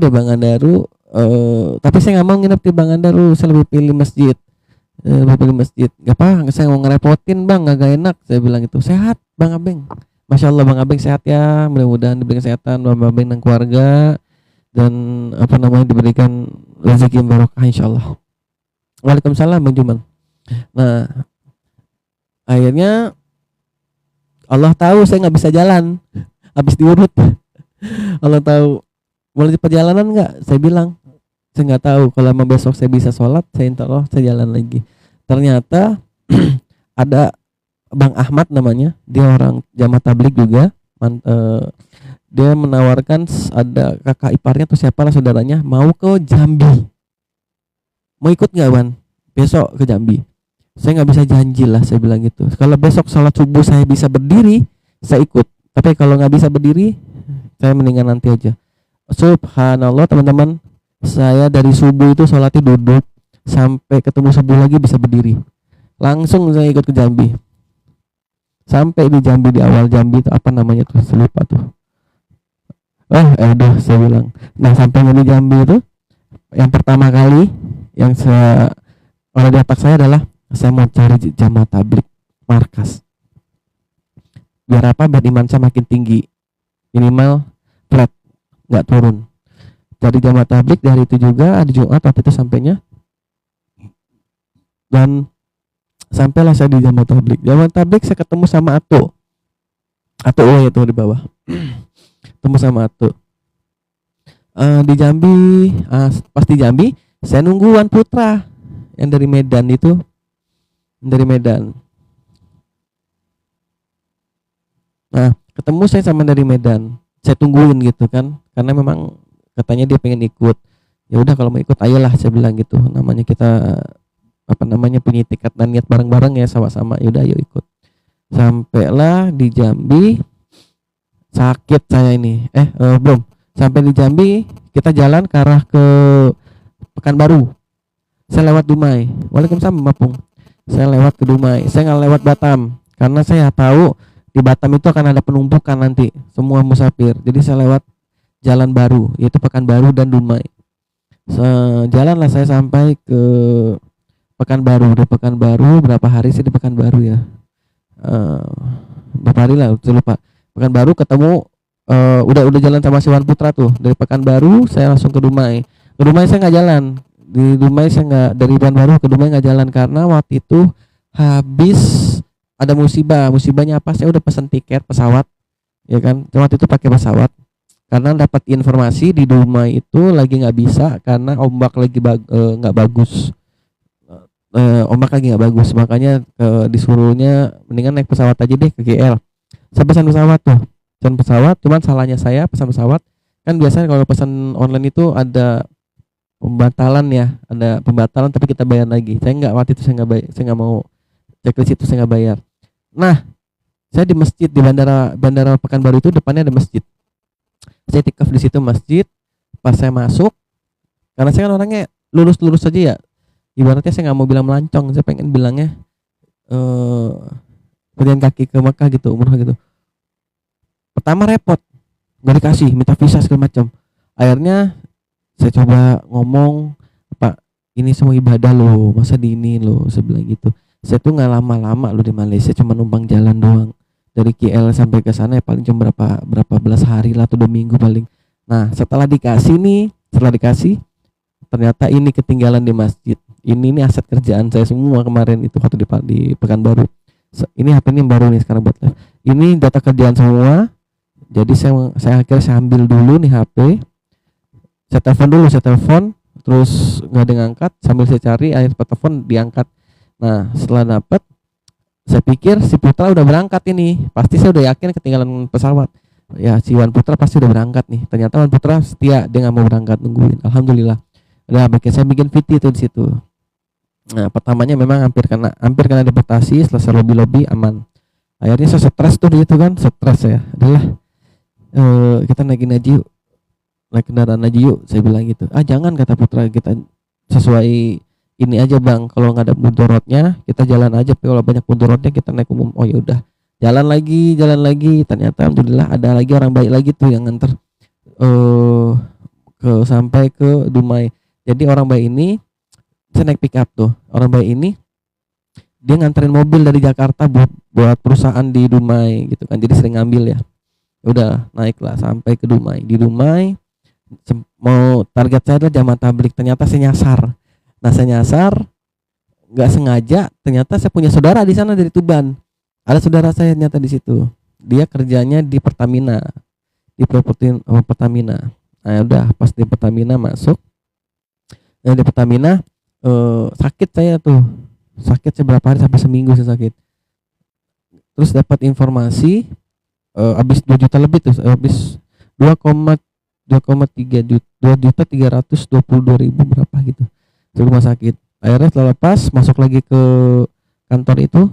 Tapi saya nggak mau nginep di Bang Andaru, saya lebih pilih masjid. Gak apa, saya mau ngerepotin Bang, gak enak. Saya bilang itu, sehat Bang Abeng, Masya Allah Bang Abeng sehat ya, mudah-mudahan diberikan kesehatan Bang Abeng dan keluarga, dan diberikan rezeki yang barokah insyaallah. Waalaikumsalam Bang Juman. Nah akhirnya Allah tahu saya nggak bisa jalan, habis diurut. Allah tahu mau lanjut perjalanan nggak, saya bilang saya nggak tahu, kalau mau besok saya bisa sholat, saya insya Allah saya jalan lagi. Ternyata ada Bang Ahmad namanya, dia orang jamaah tabligh juga. Dia menawarkan, ada kakak iparnya atau siapalah saudaranya mau ke Jambi, mau ikut nggak Ban besok ke Jambi? Saya nggak bisa janji lah, saya bilang gitu. Kalau besok sholat subuh saya bisa berdiri, saya ikut. Tapi kalau nggak bisa berdiri, saya mendingan nanti aja. Subhanallah teman-teman, saya dari subuh itu sholatnya duduk sampai ketemu subuh lagi bisa berdiri. Langsung saya ikut ke Jambi. Sampai di Jambi, di awal Jambi itu apa namanya tuh, saya lupa tuh. Aduh, saya bilang. Nah sampai di Jambi itu, yang pertama kali yang ada di otak saya adalah saya mau cari jamaah tabligh markas. Biar apa? Biar iman saya makin tinggi, minimal flat, nggak turun. Dari jamaah tabligh dari itu juga ada Jumat waktu itu sampainya, dan sampailah saya di jamaah tabligh. Jamaah tabligh saya ketemu sama Ato itu di bawah. Ketemu sama Ato di Jambi. Pas di Jambi saya nunggu Wan Putra yang dari Medan itu, dari Medan. Nah ketemu saya sama dari Medan, saya tungguin gitu kan, karena memang katanya dia pengen ikut. Ya udah kalau mau ikut ayolah, saya bilang gitu. Namanya kita punya tiket dan niat bareng-bareng ya, sama-sama. Ya udah ayo ikut. Sampailah di Jambi, sakit saya ini. Belum. Sampai di Jambi, kita jalan ke arah ke Pekanbaru. Saya lewat Dumai. Waalaikumsalam Mapung. Saya lewat ke Dumai. Saya nggak lewat Batam karena saya tahu di Batam itu akan ada penumpukan nanti semua musafir. Jadi saya lewat jalan baru, yaitu Pekanbaru dan Dumai. Jalanlah saya sampai ke Pekanbaru. Di Pekanbaru berapa hari sih di Pekanbaru ya? eh, berapa hari lah saya lupa. Pekanbaru ketemu, udah jalan sama si Wan Putra tuh. Dari Pekanbaru saya langsung ke Dumai. Ke Dumai saya nggak jalan. Di Dumai saya nggak, dari Pekanbaru ke Dumai nggak jalan karena waktu itu habis ada musibah. Musibahnya apa? Saya udah pesan tiket pesawat, ya kan. Waktu itu pakai pesawat karena dapat informasi di Dumai itu lagi nggak bisa karena ombak lagi nggak bagus. Ombak lagi nggak bagus, makanya disuruhnya mendingan naik pesawat aja deh ke GL. Saya pesan pesawat tuh, pesan pesawat, cuman salahnya saya pesan pesawat kan biasanya kalau pesan online itu ada pembatalan ya, ada pembatalan tapi kita bayar lagi. Saya nggak, waktu itu saya nggak bayar, saya nggak mau checklist itu, saya nggak bayar. Nah, saya di masjid di bandara Pekanbaru itu depannya ada masjid. Saya tikaf di situ masjid. Pas saya masuk, karena saya kan orangnya lurus saja ya, ibaratnya saya nggak mau bilang melancong, saya pengen bilangnya berjalan kaki ke Mekah gitu, umrah gitu. Pertama repot, nggak dikasih, minta visa segala macam. Akhirnya saya coba ngomong, Pak, ini semua ibadah loh, masa di ini loh, saya bilang gitu. Saya tuh nggak lama-lama loh di Malaysia, cuma numpang jalan doang. Dari KL sampai ke sana ya paling cuma berapa belas hari lah, atau 2 minggu paling. Nah, setelah dikasih, ternyata ini ketinggalan di masjid. Ini aset kerjaan saya semua kemarin itu waktu di Pekanbaru. Ini HP ini yang baru nih sekarang buat live. Ini data kerjaan semua. Jadi saya akhirnya saya ambil dulu nih HP. Saya telepon, terus nggak ada ngangkat, sambil saya cari akhirnya telepon diangkat. Nah, setelah dapat, saya pikir si Putra udah berangkat ini, pasti saya udah yakin ketinggalan pesawat. Ya, si Wan Putra pasti udah berangkat nih. Ternyata Wan Putra setia, dia nggak mau berangkat, nungguin. Alhamdulillah. Udah saya bikin VT itu di situ. Nah, pertamanya memang hampir kena deportasi, selesai lobby aman. Akhirnya saya stres tuh di itu kan, stres ya. Adalah kita naikin aja yuk, naik kendaraan aja yuk, saya bilang gitu. Jangan, kata Putra, kita sesuai ini aja bang, kalau nggak ada mudorotnya kita jalan aja, tapi kalau banyak mudorotnya kita naik umum. Oh ya udah, jalan lagi. Ternyata alhamdulillah ada lagi orang baik lagi tuh yang nganter sampai ke Dumai. Jadi orang baik ini, saya naik pick up tuh, orang baik ini dia nganterin mobil dari Jakarta buat perusahaan di Dumai gitu kan, jadi sering ngambil ya. Udah naiklah sampai ke Dumai. Di Dumai mau target saya adalah jamaah tablik, ternyata saya nyasar. Nah, saya nyasar nggak sengaja, ternyata saya punya saudara di sana dari Tuban. Ada saudara saya ternyata di situ. Dia kerjanya di Pertamina, di properti Pertamina. Nah, udah pas di Pertamina masuk. Nah, di Pertamina sakit saya berapa hari, sampai seminggu saya sakit. Terus dapat informasi habis 2 juta lebih tuh, habis 2,3 juta 2.322.000 berapa gitu di rumah sakit. Akhirnya setelah lepas masuk lagi ke kantor itu,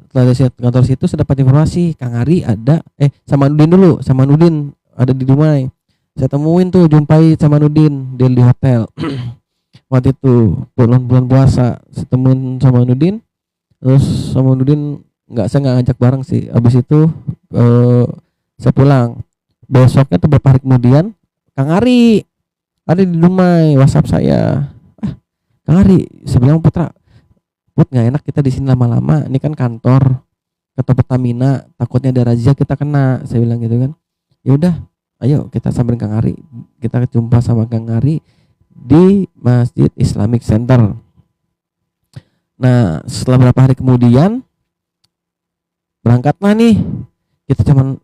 setelah dari kantor situ saya dapat informasi Kang Ari ada sama Nudin ada di Dumai. Saya temuin tuh, jumpai sama Nudin di hotel. Waktu itu bulan puasa, saya temuin sama Nudin. Terus sama Nudin saya nggak ngajak bareng sih. Habis itu saya pulang. Besoknya tuh beberapa hari kemudian Kang Ari ada di Dumai, WhatsApp saya. Kang Ari, saya bilang Putra, Put, nggak enak kita di sini lama-lama. Ini kan kantor Pertamina, takutnya ada razia kita kena. Saya bilang gitu kan. Ya udah, ayo kita samperin Kang Ari. Kita jumpa sama Kang Ari di Masjid Islamic Center. Nah, setelah beberapa hari kemudian berangkatlah nih. Kita cuman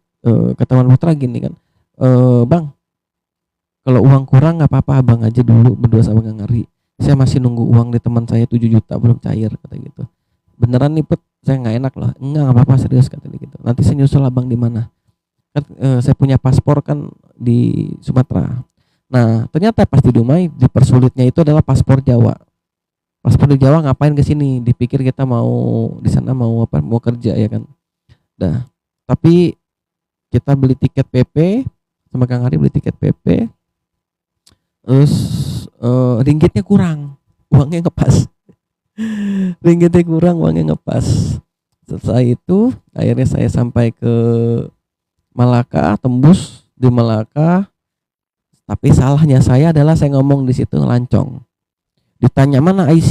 kata Wan Putra gini kan, Bang, kalau uang kurang nggak apa-apa, abang aja dulu berdua sama Kang Ari. Saya masih nunggu uang di teman saya 7 juta belum cair, kata gitu. Beneran nih Put, saya nggak enak loh. Enggak apa-apa, serius, kata dia gitu. Nanti saya nyusul abang di mana. Kan saya punya paspor kan di Sumatera. Nah, ternyata pas di Dumai dipersulitnya itu adalah paspor Jawa. Paspor di Jawa ngapain ke sini? Dipikir kita mau di sana mau apa? Mau kerja ya kan. Nah, tapi kita beli tiket PP sama Kang Ari, beli tiket PP. Terus ringgitnya kurang, uangnya ngepas. Ringgitnya kurang, uangnya ngepas. Setelah itu akhirnya saya sampai ke Malaka, tembus di Malaka. Tapi salahnya saya adalah saya ngomong di situ ngelancong. Ditanya mana IC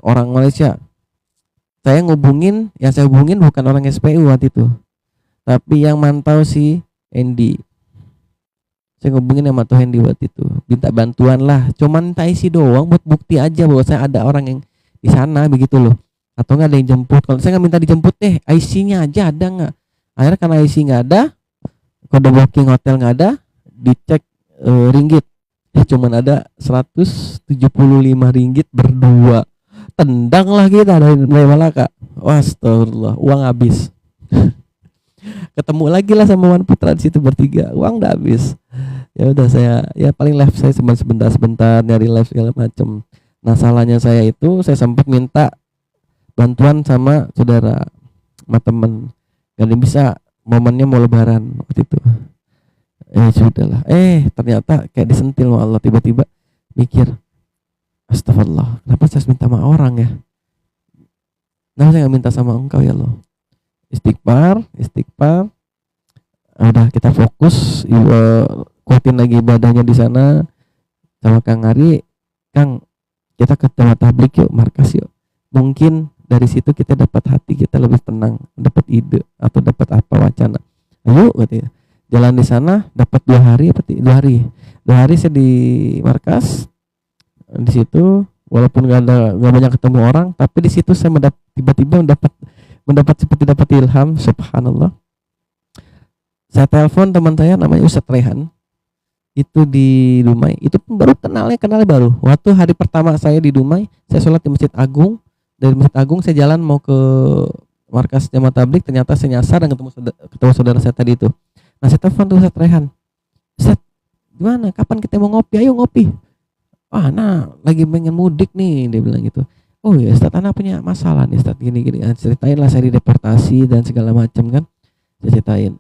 orang Malaysia. Yang saya hubungin bukan orang SPU waktu itu, tapi yang mantau si Andy. Saya ngubungin sama tuh Hendy waktu itu, minta bantuan lah, cuman minta isi doang buat bukti aja bahwa saya ada orang yang di sana begitu loh, atau nggak ada yang jemput. Kalau saya nggak minta dijemput IC-nya aja ada nggak. Akhirnya karena IC nggak ada, kode booking hotel nggak ada, dicek ringgit, cuman ada 175 ringgit berdua. Tendang lah kita dari Malaka. Wah, astagfirullah, uang habis. Ketemu lagi lah sama Wan Putra di situ bertiga, uang udah habis. Ya udah, saya ya paling live saya cuma sebentar nyari live segala macam. Nah, salahnya saya itu saya sempat minta bantuan sama saudara, sama temen, gak ada bisa, momennya mau lebaran waktu itu. Sudahlah, ternyata kayak disentil sama Allah, tiba-tiba mikir, astagfirullah, kenapa saya harus minta sama orang ya? Nah, saya gak minta sama engkau ya Allah. Istighfar. Udah, kita fokus, kuatin lagi ibadahnya di sana sama Kang Ari. Kang, kita ke tempat tablik yuk, markas yuk. Mungkin dari situ kita dapat hati kita lebih tenang, dapat ide atau dapat apa wacana. Ayo katanya. Jalan di sana dapat 2 hari saya di markas. Di situ walaupun gak banyak ketemu orang, tapi di situ saya tiba-tiba mendapat seperti dapat ilham, subhanallah. Saya telepon teman saya namanya Ustadz Rehan, itu di Dumai. Itu pun baru kenalnya baru. Waktu hari pertama saya di Dumai, saya sholat di Masjid Agung. Dari Masjid Agung saya jalan mau ke markas Jamaah Tablik, ternyata saya nyasar dan ketemu saudara saya tadi itu. Nah, saya telepon tuh Ustadz Rehan. Ustadz, gimana? Kapan kita mau ngopi? Ayo ngopi. Lagi pengen mudik nih, dia bilang gitu. Oh ya Ustadz, anak punya masalah nih Ustadz, gini. Ceritain lah, saya dideportasi dan segala macam kan. Saya ceritain.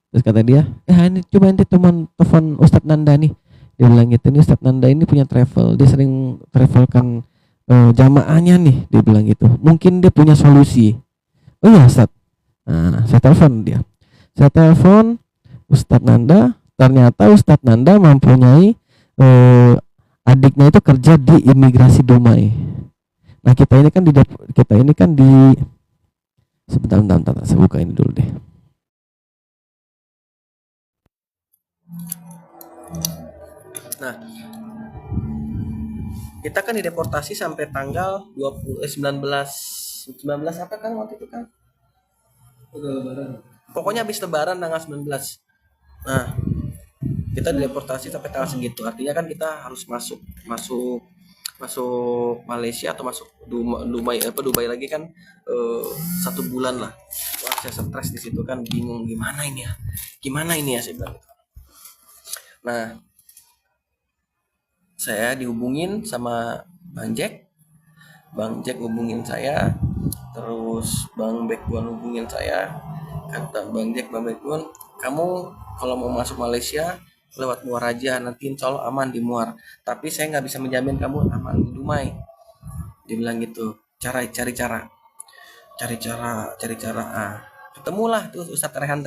Terus kata dia, ini coba nanti telepon Ustadz Nanda nih. Dia bilang gitu, nih Ustadz Nanda ini punya travel, dia sering travelkan jamaahnya nih, dia bilang gitu. Mungkin dia punya solusi. Oh iya Ustadz. Nah, saya telepon Ustadz Nanda. Ternyata Ustadz Nanda mempunyai adiknya itu kerja di imigrasi Dumai. Nah, kita ini kan di sebentar, saya buka ini dulu deh. Nah, kita kan dideportasi sampai tanggal 19 apa kan waktu itu kan? Lebaran. Pokoknya habis lebaran tanggal 19. Nah, kita dideportasi sampai tanggal segitu. Artinya kan kita harus masuk Malaysia atau masuk Dubai lagi kan 1 bulan lah. Wah, saya stres di situ kan, bingung gimana ini ya saya bilang. Nah, saya dihubungin sama Bang Jack hubungin saya, terus Bang Bekbuan hubungin saya. Kata Bang Bekbuan, kamu kalau mau masuk Malaysia lewat Muar aja, nanti insya Allah aman di Muar, tapi saya nggak bisa menjamin kamu aman di Dumai, dia bilang gitu. Cari cara. Ketemulah tuh Ustadz Rehan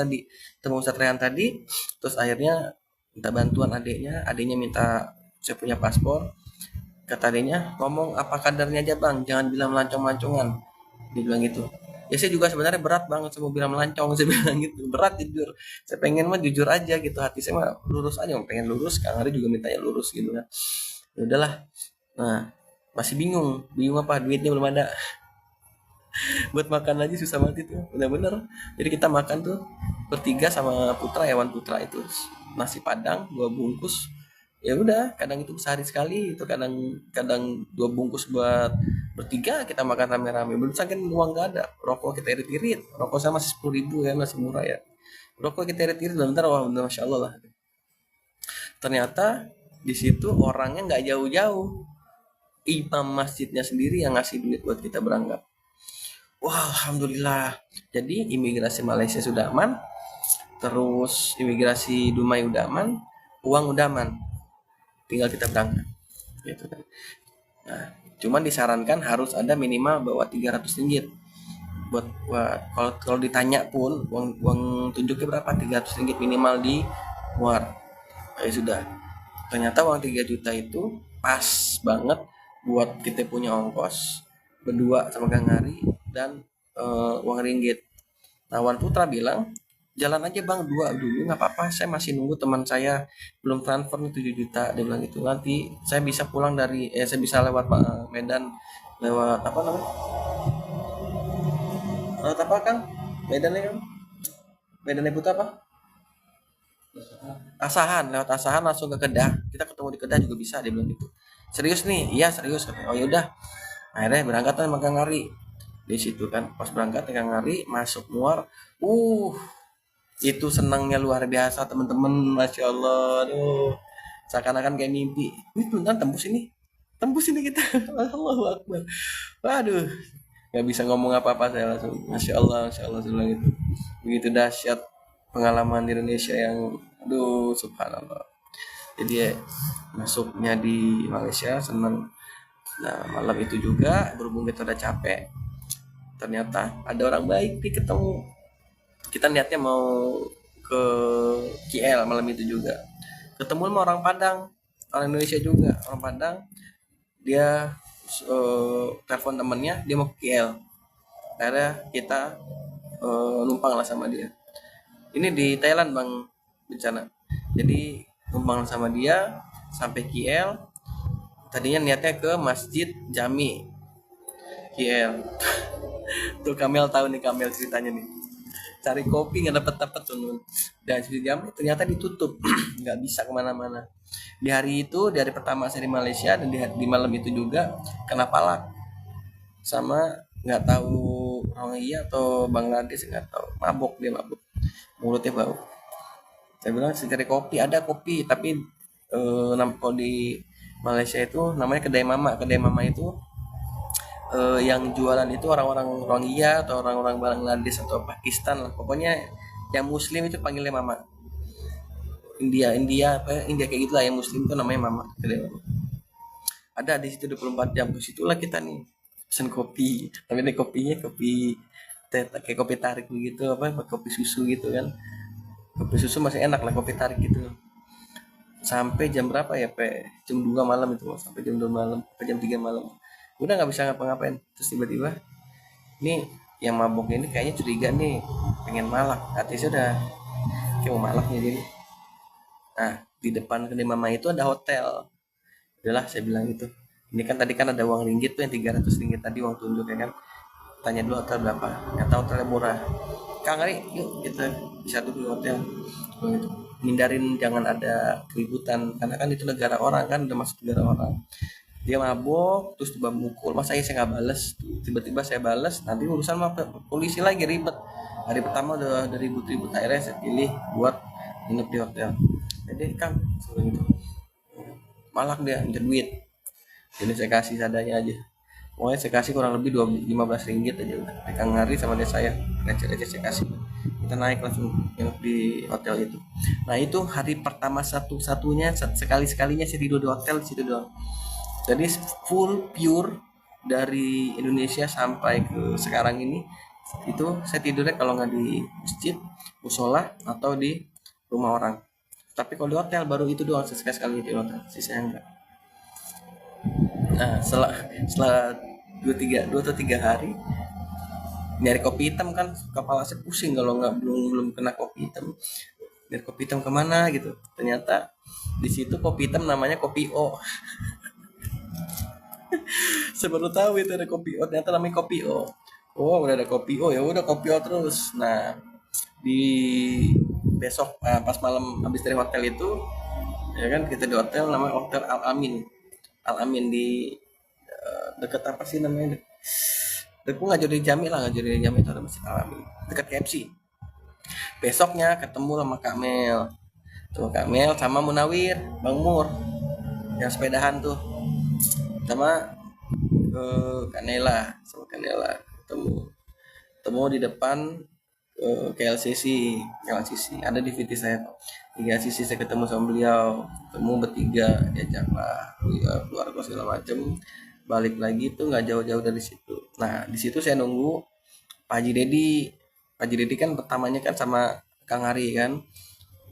tadi, terus akhirnya minta bantuan adiknya minta saya punya paspor. Kata adiknya, ngomong apa kadarnya aja Bang, jangan bilang melancong-lancongan, dia bilang gitu. Ya saya juga sebenarnya berat banget saya mau bilang melancong, saya bilang gitu, berat jujur. Saya pengen mah jujur aja gitu, hati saya mah lurus aja, pengen lurus. Kang Ari juga mintanya lurus gitu kan. Ya udahlah. Nah, masih bingung apa, duitnya belum ada. Buat makan aja susah banget itu, bener-bener. Jadi kita makan tuh bertiga sama Putra, Wan Putra itu nasi Padang 2 bungkus. Ya udah, kadang itu sehari sekali, itu kadang 2 bungkus buat bertiga, kita makan rame-rame. Belum kan uang gak ada, rokok kita irit-irit, rokok saya masih 10.000 ya, masih murah ya. Rokok kita irit-irit bentar, wah bener masya Allah lah. Ternyata di situ orangnya nggak jauh-jauh, imam masjidnya sendiri yang ngasih duit buat kita berangkat. Wah, alhamdulillah. Jadi imigrasi Malaysia sudah aman, terus imigrasi Dumai udah aman, uang udah aman, tinggal kita berangkat gitu kan. Nah, cuman disarankan harus ada minimal bawa 300 ringgit buat kalau ditanya pun uang tunjuknya berapa, 300 ringgit minimal di Muar. Ya sudah, ternyata uang 3 juta itu pas banget buat kita punya ongkos berdua sama Kang Ari dan uang ringgit. Nah, Wan Putra bilang, jalan aja bang dua dulu nggak apa-apa, saya masih nunggu teman saya belum transfer nih 7 juta, dia bilang gitu. Nanti saya bisa pulang dari saya bisa lewat Medan, lewat apa namanya, lewat apa Kang, Medan ya Kang, Medan Ibu apa, Asahan, lewat Asahan langsung ke Kedah, kita ketemu di Kedah juga bisa, dia bilang gitu. Serius nih, iya serius katanya. Oh yaudah, akhirnya berangkat sama Kang Ari di situ kan. Pas berangkat Kang Ari masuk muar, itu senangnya luar biasa teman-teman, masya Allah. Aduh, seakan-akan kayak mimpi, ini beneran tembus ini, tembus ini kita. Allahu Akbar. Waduh, nggak bisa ngomong apa-apa, saya langsung masya Allah saya bilang gitu. Begitu dahsyat pengalaman di Indonesia yang aduh subhanallah. Jadi ya, masuknya di Malaysia senang. Nah, malam itu juga berhubung kita udah capek, ternyata ada orang baik nih ketemu. Kita niatnya mau ke KL malam itu juga, ketemu sama orang Padang, orang Indonesia juga, orang Padang. Dia telepon temennya, dia mau ke KL. Akhirnya kita numpang lah sama dia. Ini di Thailand bang, bencana. Jadi numpang sama dia sampai KL. Tadinya niatnya ke Masjid Jami KL. Tuh Kamel tahu nih, Kamel ceritanya nih, cari kopi nggak dapat tuh, dan Masjid Jami ternyata ditutup. Nggak bisa kemana-mana di hari itu, di hari pertama saya di Malaysia, dan di malam itu juga kena palak sama nggak tahu Rohingya atau Bangladesh, nggak tahu, mabok, dia mabok, mulutnya bau. Saya bilang cari kopi, ada kopi tapi kalau di Malaysia itu namanya kedai mama. Kedai mama itu yang jualan itu orang-orang Rohingya atau orang-orang Bangladesh atau Pakistan lah, pokoknya yang Muslim itu panggilnya mama. India India apa ya, India kayak gitulah, yang Muslim itu namanya mama, kedai mama. Ada di situ 24 jam. Ke situlah kita nih pesen kopi, tapi ini kopinya kopi teh kayak kopi tarik begitu, apa kopi susu gitu kan. Kopi susu masih enak lah, kopi tarik gitu. Sampai jam berapa ya, jam 2 malam itu, sampai jam 2 malam, sampai jam 3 malam. Udah nggak bisa ngapa-ngapain. Terus tiba-tiba ini yang mabok ini kayaknya curiga nih, pengen malak. Hati saya udah kayak mau malak nih jadi. Nah, di depan kedai mama itu ada hotel. Udahlah saya bilang gitu. Ini kan tadi kan ada uang ringgit tuh yang 300 ringgit tadi, uang tunjuk ya kan. Tanya dulu hotel berapa. Ternyata hotelnya murah. Kang Ari, yuk kita bisa tuh di hotel. Gitu. Hindarin jangan ada keributan karena kan itu negara orang, kan udah masuk negara orang. Dia mabok terus tiba mukul, masa saya nggak bales, tiba-tiba saya bales, nanti urusan sama polisi lagi, ribet. Hari pertama udah ribut-ribut, akhirnya saya pilih buat nginep di hotel. Jadi Kang seperti itu, malak dia minta duit, jadi saya kasih seadanya aja. Pokoknya saya kasih kurang lebih 15 ringgit aja udah. Kang Hari sama dia saya receh-receh saya kasih. Kita naik langsung nginep di hotel itu. Nah itu hari pertama satu-satunya sekali-sekalinya saya tidur di hotel di situ doang. Jadi full pure dari Indonesia sampai ke sekarang ini itu saya tidurnya kalau nggak di masjid, musola, atau di rumah orang. Tapi kalau di hotel baru itu doang, sekali-sekali di hotel, sisanya enggak. Nah setelah dua atau tiga hari nyari kopi hitam kan, kepala saya pusing kalau nggak belum kena kopi hitam. Nyari kopi hitam kemana gitu, ternyata di situ kopi hitam namanya kopi O. Saya baru tahu itu ada kopi O, ternyata namanya kopi O. Oh udah ada kopi O, ya udah kopi O terus. Nah di besok pas malam habis dari hotel itu ya kan, kita di hotel namanya Hotel Al Amin. Al Amin di deket apa sih namanya, aku nggak jadi Jami lah, nggak jadi Jami itu ada Masjid Al Amin dekat KFC. Besoknya ketemu sama Kak Mel, tuh Kak Mel sama Munawir, Bang Mur yang sepedahan tuh, sama Kak Nela, sama Kak Nela ketemu di depan KLCC. Ada di VT saya, di KLCC saya ketemu sama beliau, ketemu bertiga, diajak lah keluar segala macem. Balik lagi tuh nggak jauh-jauh dari situ. Nah di situ saya nunggu Pak Haji Dedi. Pak Haji Dedi kan pertamanya kan sama Kang Ari kan,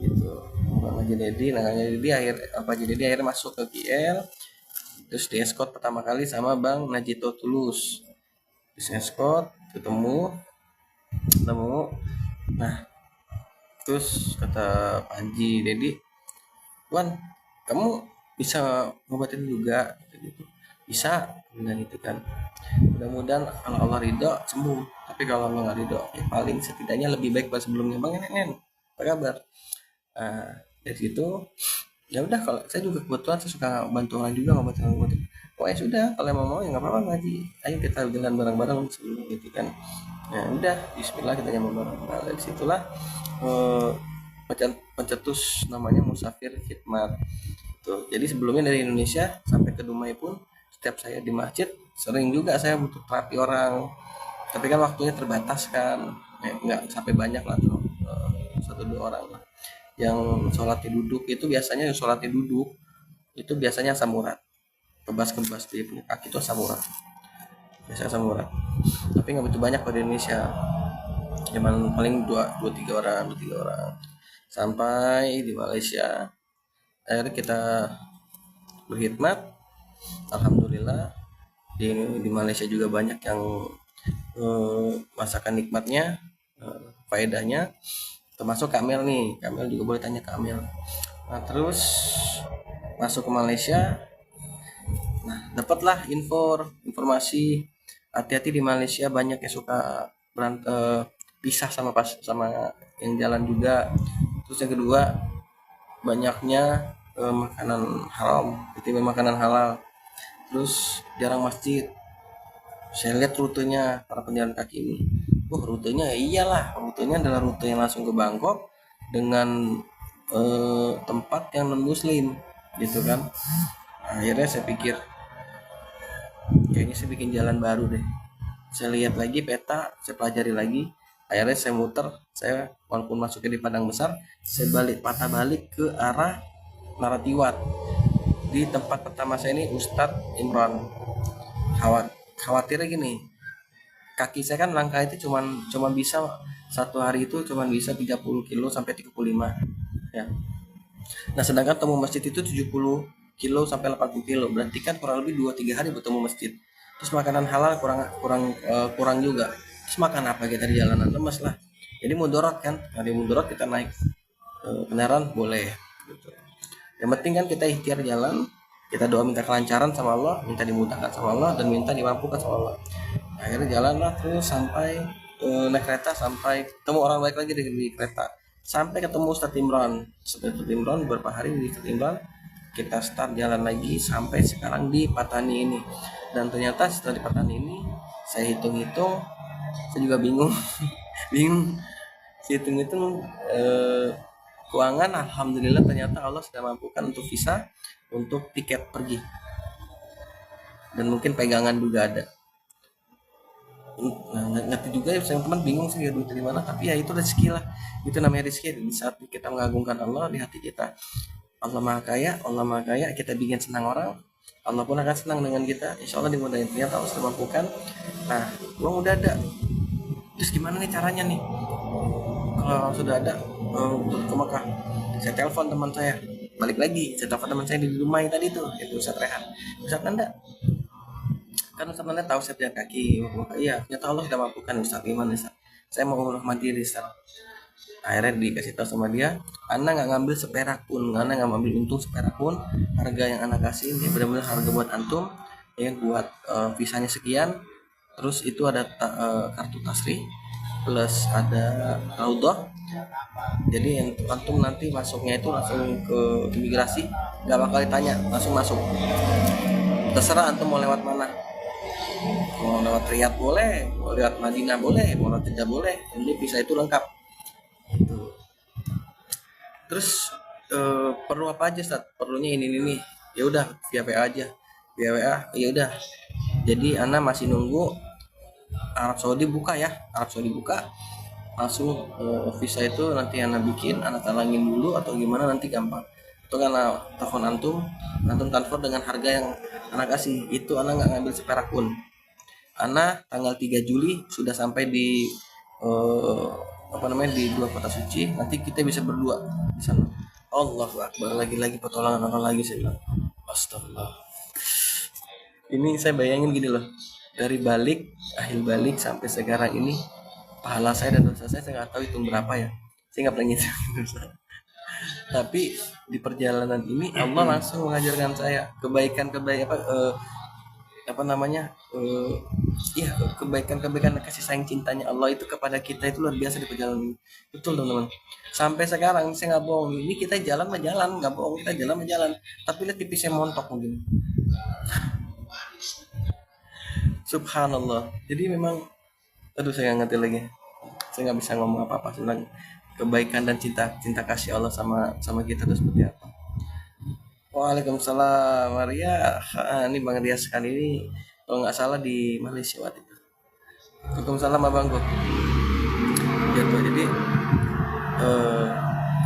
gitu. Pak Haji Dedi, nah Haji Dedi Pak Haji Dedi akhirnya masuk ke KL. Terus di escort pertama kali sama Bang Najito Tulus. Di escort ketemu. Nah, terus kata Panji Dedi, Wan, kamu bisa ngobatin juga gitu. Bisa, bilang gitu kan. Mudah-mudahan kalau Allah ridho sembuh. Tapi kalau Allah nggak ridho, ya paling setidaknya lebih baik pada sebelumnya. Bang Nenen, apa kabar? Nah, dari situ ya udah, kalau saya juga kebetulan saya suka bantu orang juga, ngobatin. Oh ya sudah, kalau emang mau ya nggak apa-apa ngaji. Ayo kita jalan bareng-bareng sebelum gitu kan. Ya udah, Bismillah kita jalan bareng. Nah dari situlah eh, pencetus namanya Musafir Khidmat. Tuh, jadi sebelumnya dari Indonesia sampai ke Dumai pun setiap saya di masjid sering juga saya butuh terapi orang. Tapi kan waktunya terbatas kan, nggak sampai banyak lah tuh, satu dua orang lah. Yang sholatnya duduk itu biasanya, itu biasanya asam urat, kebas di punya kaki itu asam urat, biasanya asam urat. Tapi nggak begitu banyak pada Indonesia, cuman paling dua tiga orang sampai di Malaysia. Akhirnya kita berkhidmat, alhamdulillah di Malaysia juga banyak yang masakan nikmatnya, faedahnya, termasuk Kamil nih. Kamil juga boleh tanya Kamil. Nah terus masuk ke Malaysia, nah dapatlah informasi hati-hati di Malaysia banyak yang suka pisah sama yang jalan juga. Terus yang kedua, banyaknya makanan haram, makanan halal. Terus jarang masjid. Saya lihat rutenya para penjalan kaki ini. Rutenya iyalah, rutenya adalah rute yang langsung ke Bangkok dengan tempat yang non muslim gitu kan. Akhirnya saya pikir kayaknya saya bikin jalan baru deh. Saya lihat lagi peta, saya pelajari lagi. Akhirnya saya muter, saya walaupun masuknya di Padang Besar, saya patah balik ke arah Naratiwat. Di tempat pertama saya ini Ustadz Imran. Khawatirnya gini, kaki saya kan langkah itu cuma bisa satu hari itu cuma bisa 30 kilo sampai 35 ya. Nah sedangkan temu masjid itu 70 kilo sampai 80 kilo, berarti kan kurang lebih 2-3 hari bertemu masjid. Terus makanan halal kurang juga. Terus makan apa kita di jalanan, lemes lah. Jadi mudorot kan, hari mudorot kita naik kendaraan boleh gitu. Yang penting kan kita ikhtiar jalan, kita doa minta kelancaran sama Allah, minta dimudahkan sama Allah, dan minta dimampukan sama Allah. Akhirnya jalanlah terus sampai naik kereta, sampai ketemu orang baik lagi di kereta, sampai ketemu Ustadz Imran. Beberapa hari di Ustadz Imran kita start jalan lagi sampai sekarang di Patani ini. Dan ternyata setelah di Patani ini saya hitung-hitung, saya juga bingung saya hitung-hitung keuangan, alhamdulillah ternyata Allah sudah mampukan untuk visa, untuk tiket pergi, dan mungkin pegangan juga ada. Ngerti juga ya, saya teman bingung sih duit dari mana, tapi ya itu rezeki lah. Itu namanya rezeki di saat kita mengagungkan Allah di hati kita. Allah maha kaya, kita bikin senang orang, Allah pun akan senang dengan kita. Insya Allah dimudahin, ternyata Allah sudah mampukan. Nah uang udah ada, terus gimana nih caranya nih kalau sudah ada untuk ke Mekah? Saya telepon teman saya, balik lagi saya telepon teman saya di rumah tadi tuh, itu Ustadz Rehan. Ustadz Nanda, kan Ustadz Nanda tahu saya punya kaki. Iya, ternyata Allah sudah mampukan. Ustadz gimana Ustadz? Saya mau umroh mandiri Ustadz. Akhirnya dikasih tahu sama dia, Anda nggak ngambil seperak pun, Anda nggak ngambil untung seperak pun. Harga yang Anda kasih ini benar-benar harga buat antum, ya buat visanya sekian. Terus itu ada kartu tasri plus ada raudhah. Jadi yang antum nanti masuknya itu langsung ke imigrasi, nggak bakal ditanya, langsung masuk. Terserah antum mau lewat mana, mau lewat Riyadh boleh, mau lewat Madinah boleh, mau lewat Jeddah boleh. Ini visa itu lengkap. Terus perlu apa aja Ustaz? Perlunya ini. Ya udah via WA aja. Via WA. Ya udah. Jadi Ana masih nunggu Arab Saudi buka ya. Arab Saudi buka. Langsung visa itu nanti Ana bikin, Ana talangin dulu atau gimana nanti gampang. Itu kan telepon antum transfer dengan harga yang Ana kasih. Itu Ana nggak ngambil seperak pun. Ana tanggal 3 Juli sudah sampai di di dua kota suci. Nanti kita bisa berdua di sana. Allahu Akbar, lagi pertolongan Allah lagi, saya bilang astagfirullah. Ini saya bayangin gini loh, dari balik akhir balik sampai sekarang ini, pahala saya dan dosa saya nggak tahu hitung berapa ya, saya nggak pernah ngitung dosa. Tapi di perjalanan ini Allah langsung mengajarkan saya kebaikan-kebaikan apa namanya iya, kebaikan-kebaikan kasih sayang cintanya Allah itu kepada kita itu luar biasa di perjalanan ini. Betul teman-teman, sampai sekarang saya nggak bohong, ini kita jalan mah jalan, nggak bohong, kita jalan mah jalan, tapi lihat TV saya montok mungkin. Subhanallah. Jadi memang, aduh saya nggak ngerti lagi, saya nggak bisa ngomong apa-apa tentang kebaikan dan cinta cinta kasih Allah sama sama kita itu seperti apa. Waalaikumsalam Maria. Ini Bang Rias sekali ini kalau nggak salah di Malaysia waktu itu. Waalaikumsalam abangku. Gitu. Jadi eh,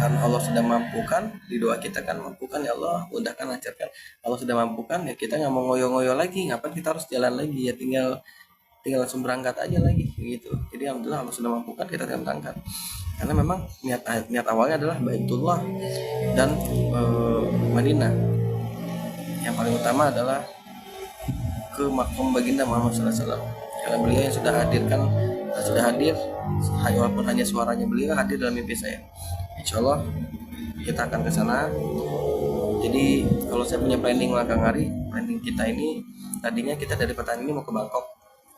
karena Allah sudah mampukan, di doa kita kan mampukan ya Allah, mudahkan, lancarkan. Allah sudah mampukan, ya kita nggak mau ngoyo-ngoyo lagi, ngapain kita harus jalan lagi, ya tinggal tinggal langsung berangkat aja lagi gitu. Jadi alhamdulillah Allah sudah mampukan, kita tinggal berangkat. Karena memang niat awalnya adalah Baitullah dan Madinah. Yang paling utama adalah ke makom baginda Muhammad SAW, karena beliau yang sudah hadirkan, sudah hadir, walaupun hanya suaranya beliau hadir dalam mimpi saya. Insya Allah kita akan ke sana. Jadi kalau saya punya planning langkah hari, planning kita ini tadinya kita dari petani ini mau ke Bangkok.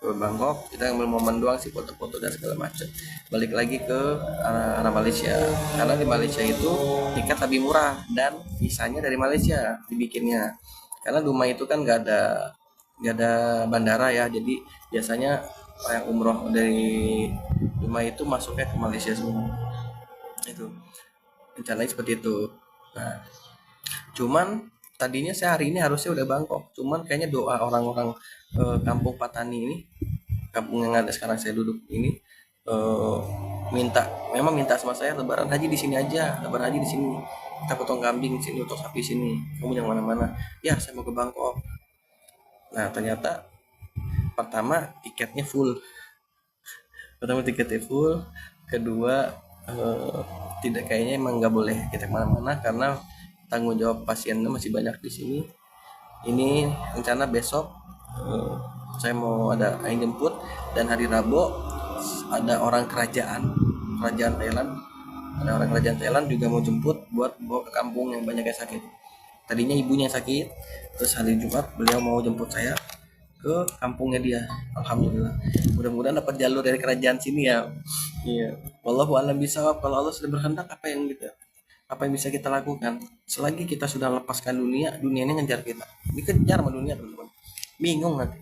Ke Bangkok kita ambil momen doang sih, foto-foto dan segala macam. Balik lagi ke arah Malaysia. Karena di Malaysia itu tiket lebih murah dan visanya dari Malaysia dibikinnya. Karena Dumai itu kan nggak ada bandara ya. Jadi biasanya yang umroh dari Dumai itu masuknya ke Malaysia semua. Itu rencananya seperti itu. Nah, cuman tadinya saya hari ini harusnya udah Bangkok, cuman kayaknya doa orang-orang kampung Patani ini, kampung yang ada sekarang saya duduk ini, eh, memang minta sama saya lebaran haji di sini aja, lebaran haji di sini, kita potong kambing sini, potong sapi sini, kamu jangan mana-mana. Ya saya mau ke Bangkok. Nah ternyata pertama tiketnya full, kedua eh, tidak, kayaknya emang nggak boleh kita kemana-mana karena tanggung jawab pasiennya masih banyak di sini. Ini rencana besok eh, saya mau ada yang jemput, dan hari Rabu ada orang kerajaan Thailand, juga mau jemput buat bawa ke kampung yang banyak yang sakit. Tadinya ibunya yang sakit, terus hari Jumat beliau mau jemput saya ke kampungnya dia. Alhamdulillah, mudah-mudahan dapat jalur dari kerajaan sini ya. Iya, wallahu a'lam bishawab. Kalau Allah sudah berkehendak, apa yang bisa kita lakukan, selagi kita sudah lepaskan dunia, dunia ini ngejar kita, dikejar sama dunia teman-teman, bingung nanti.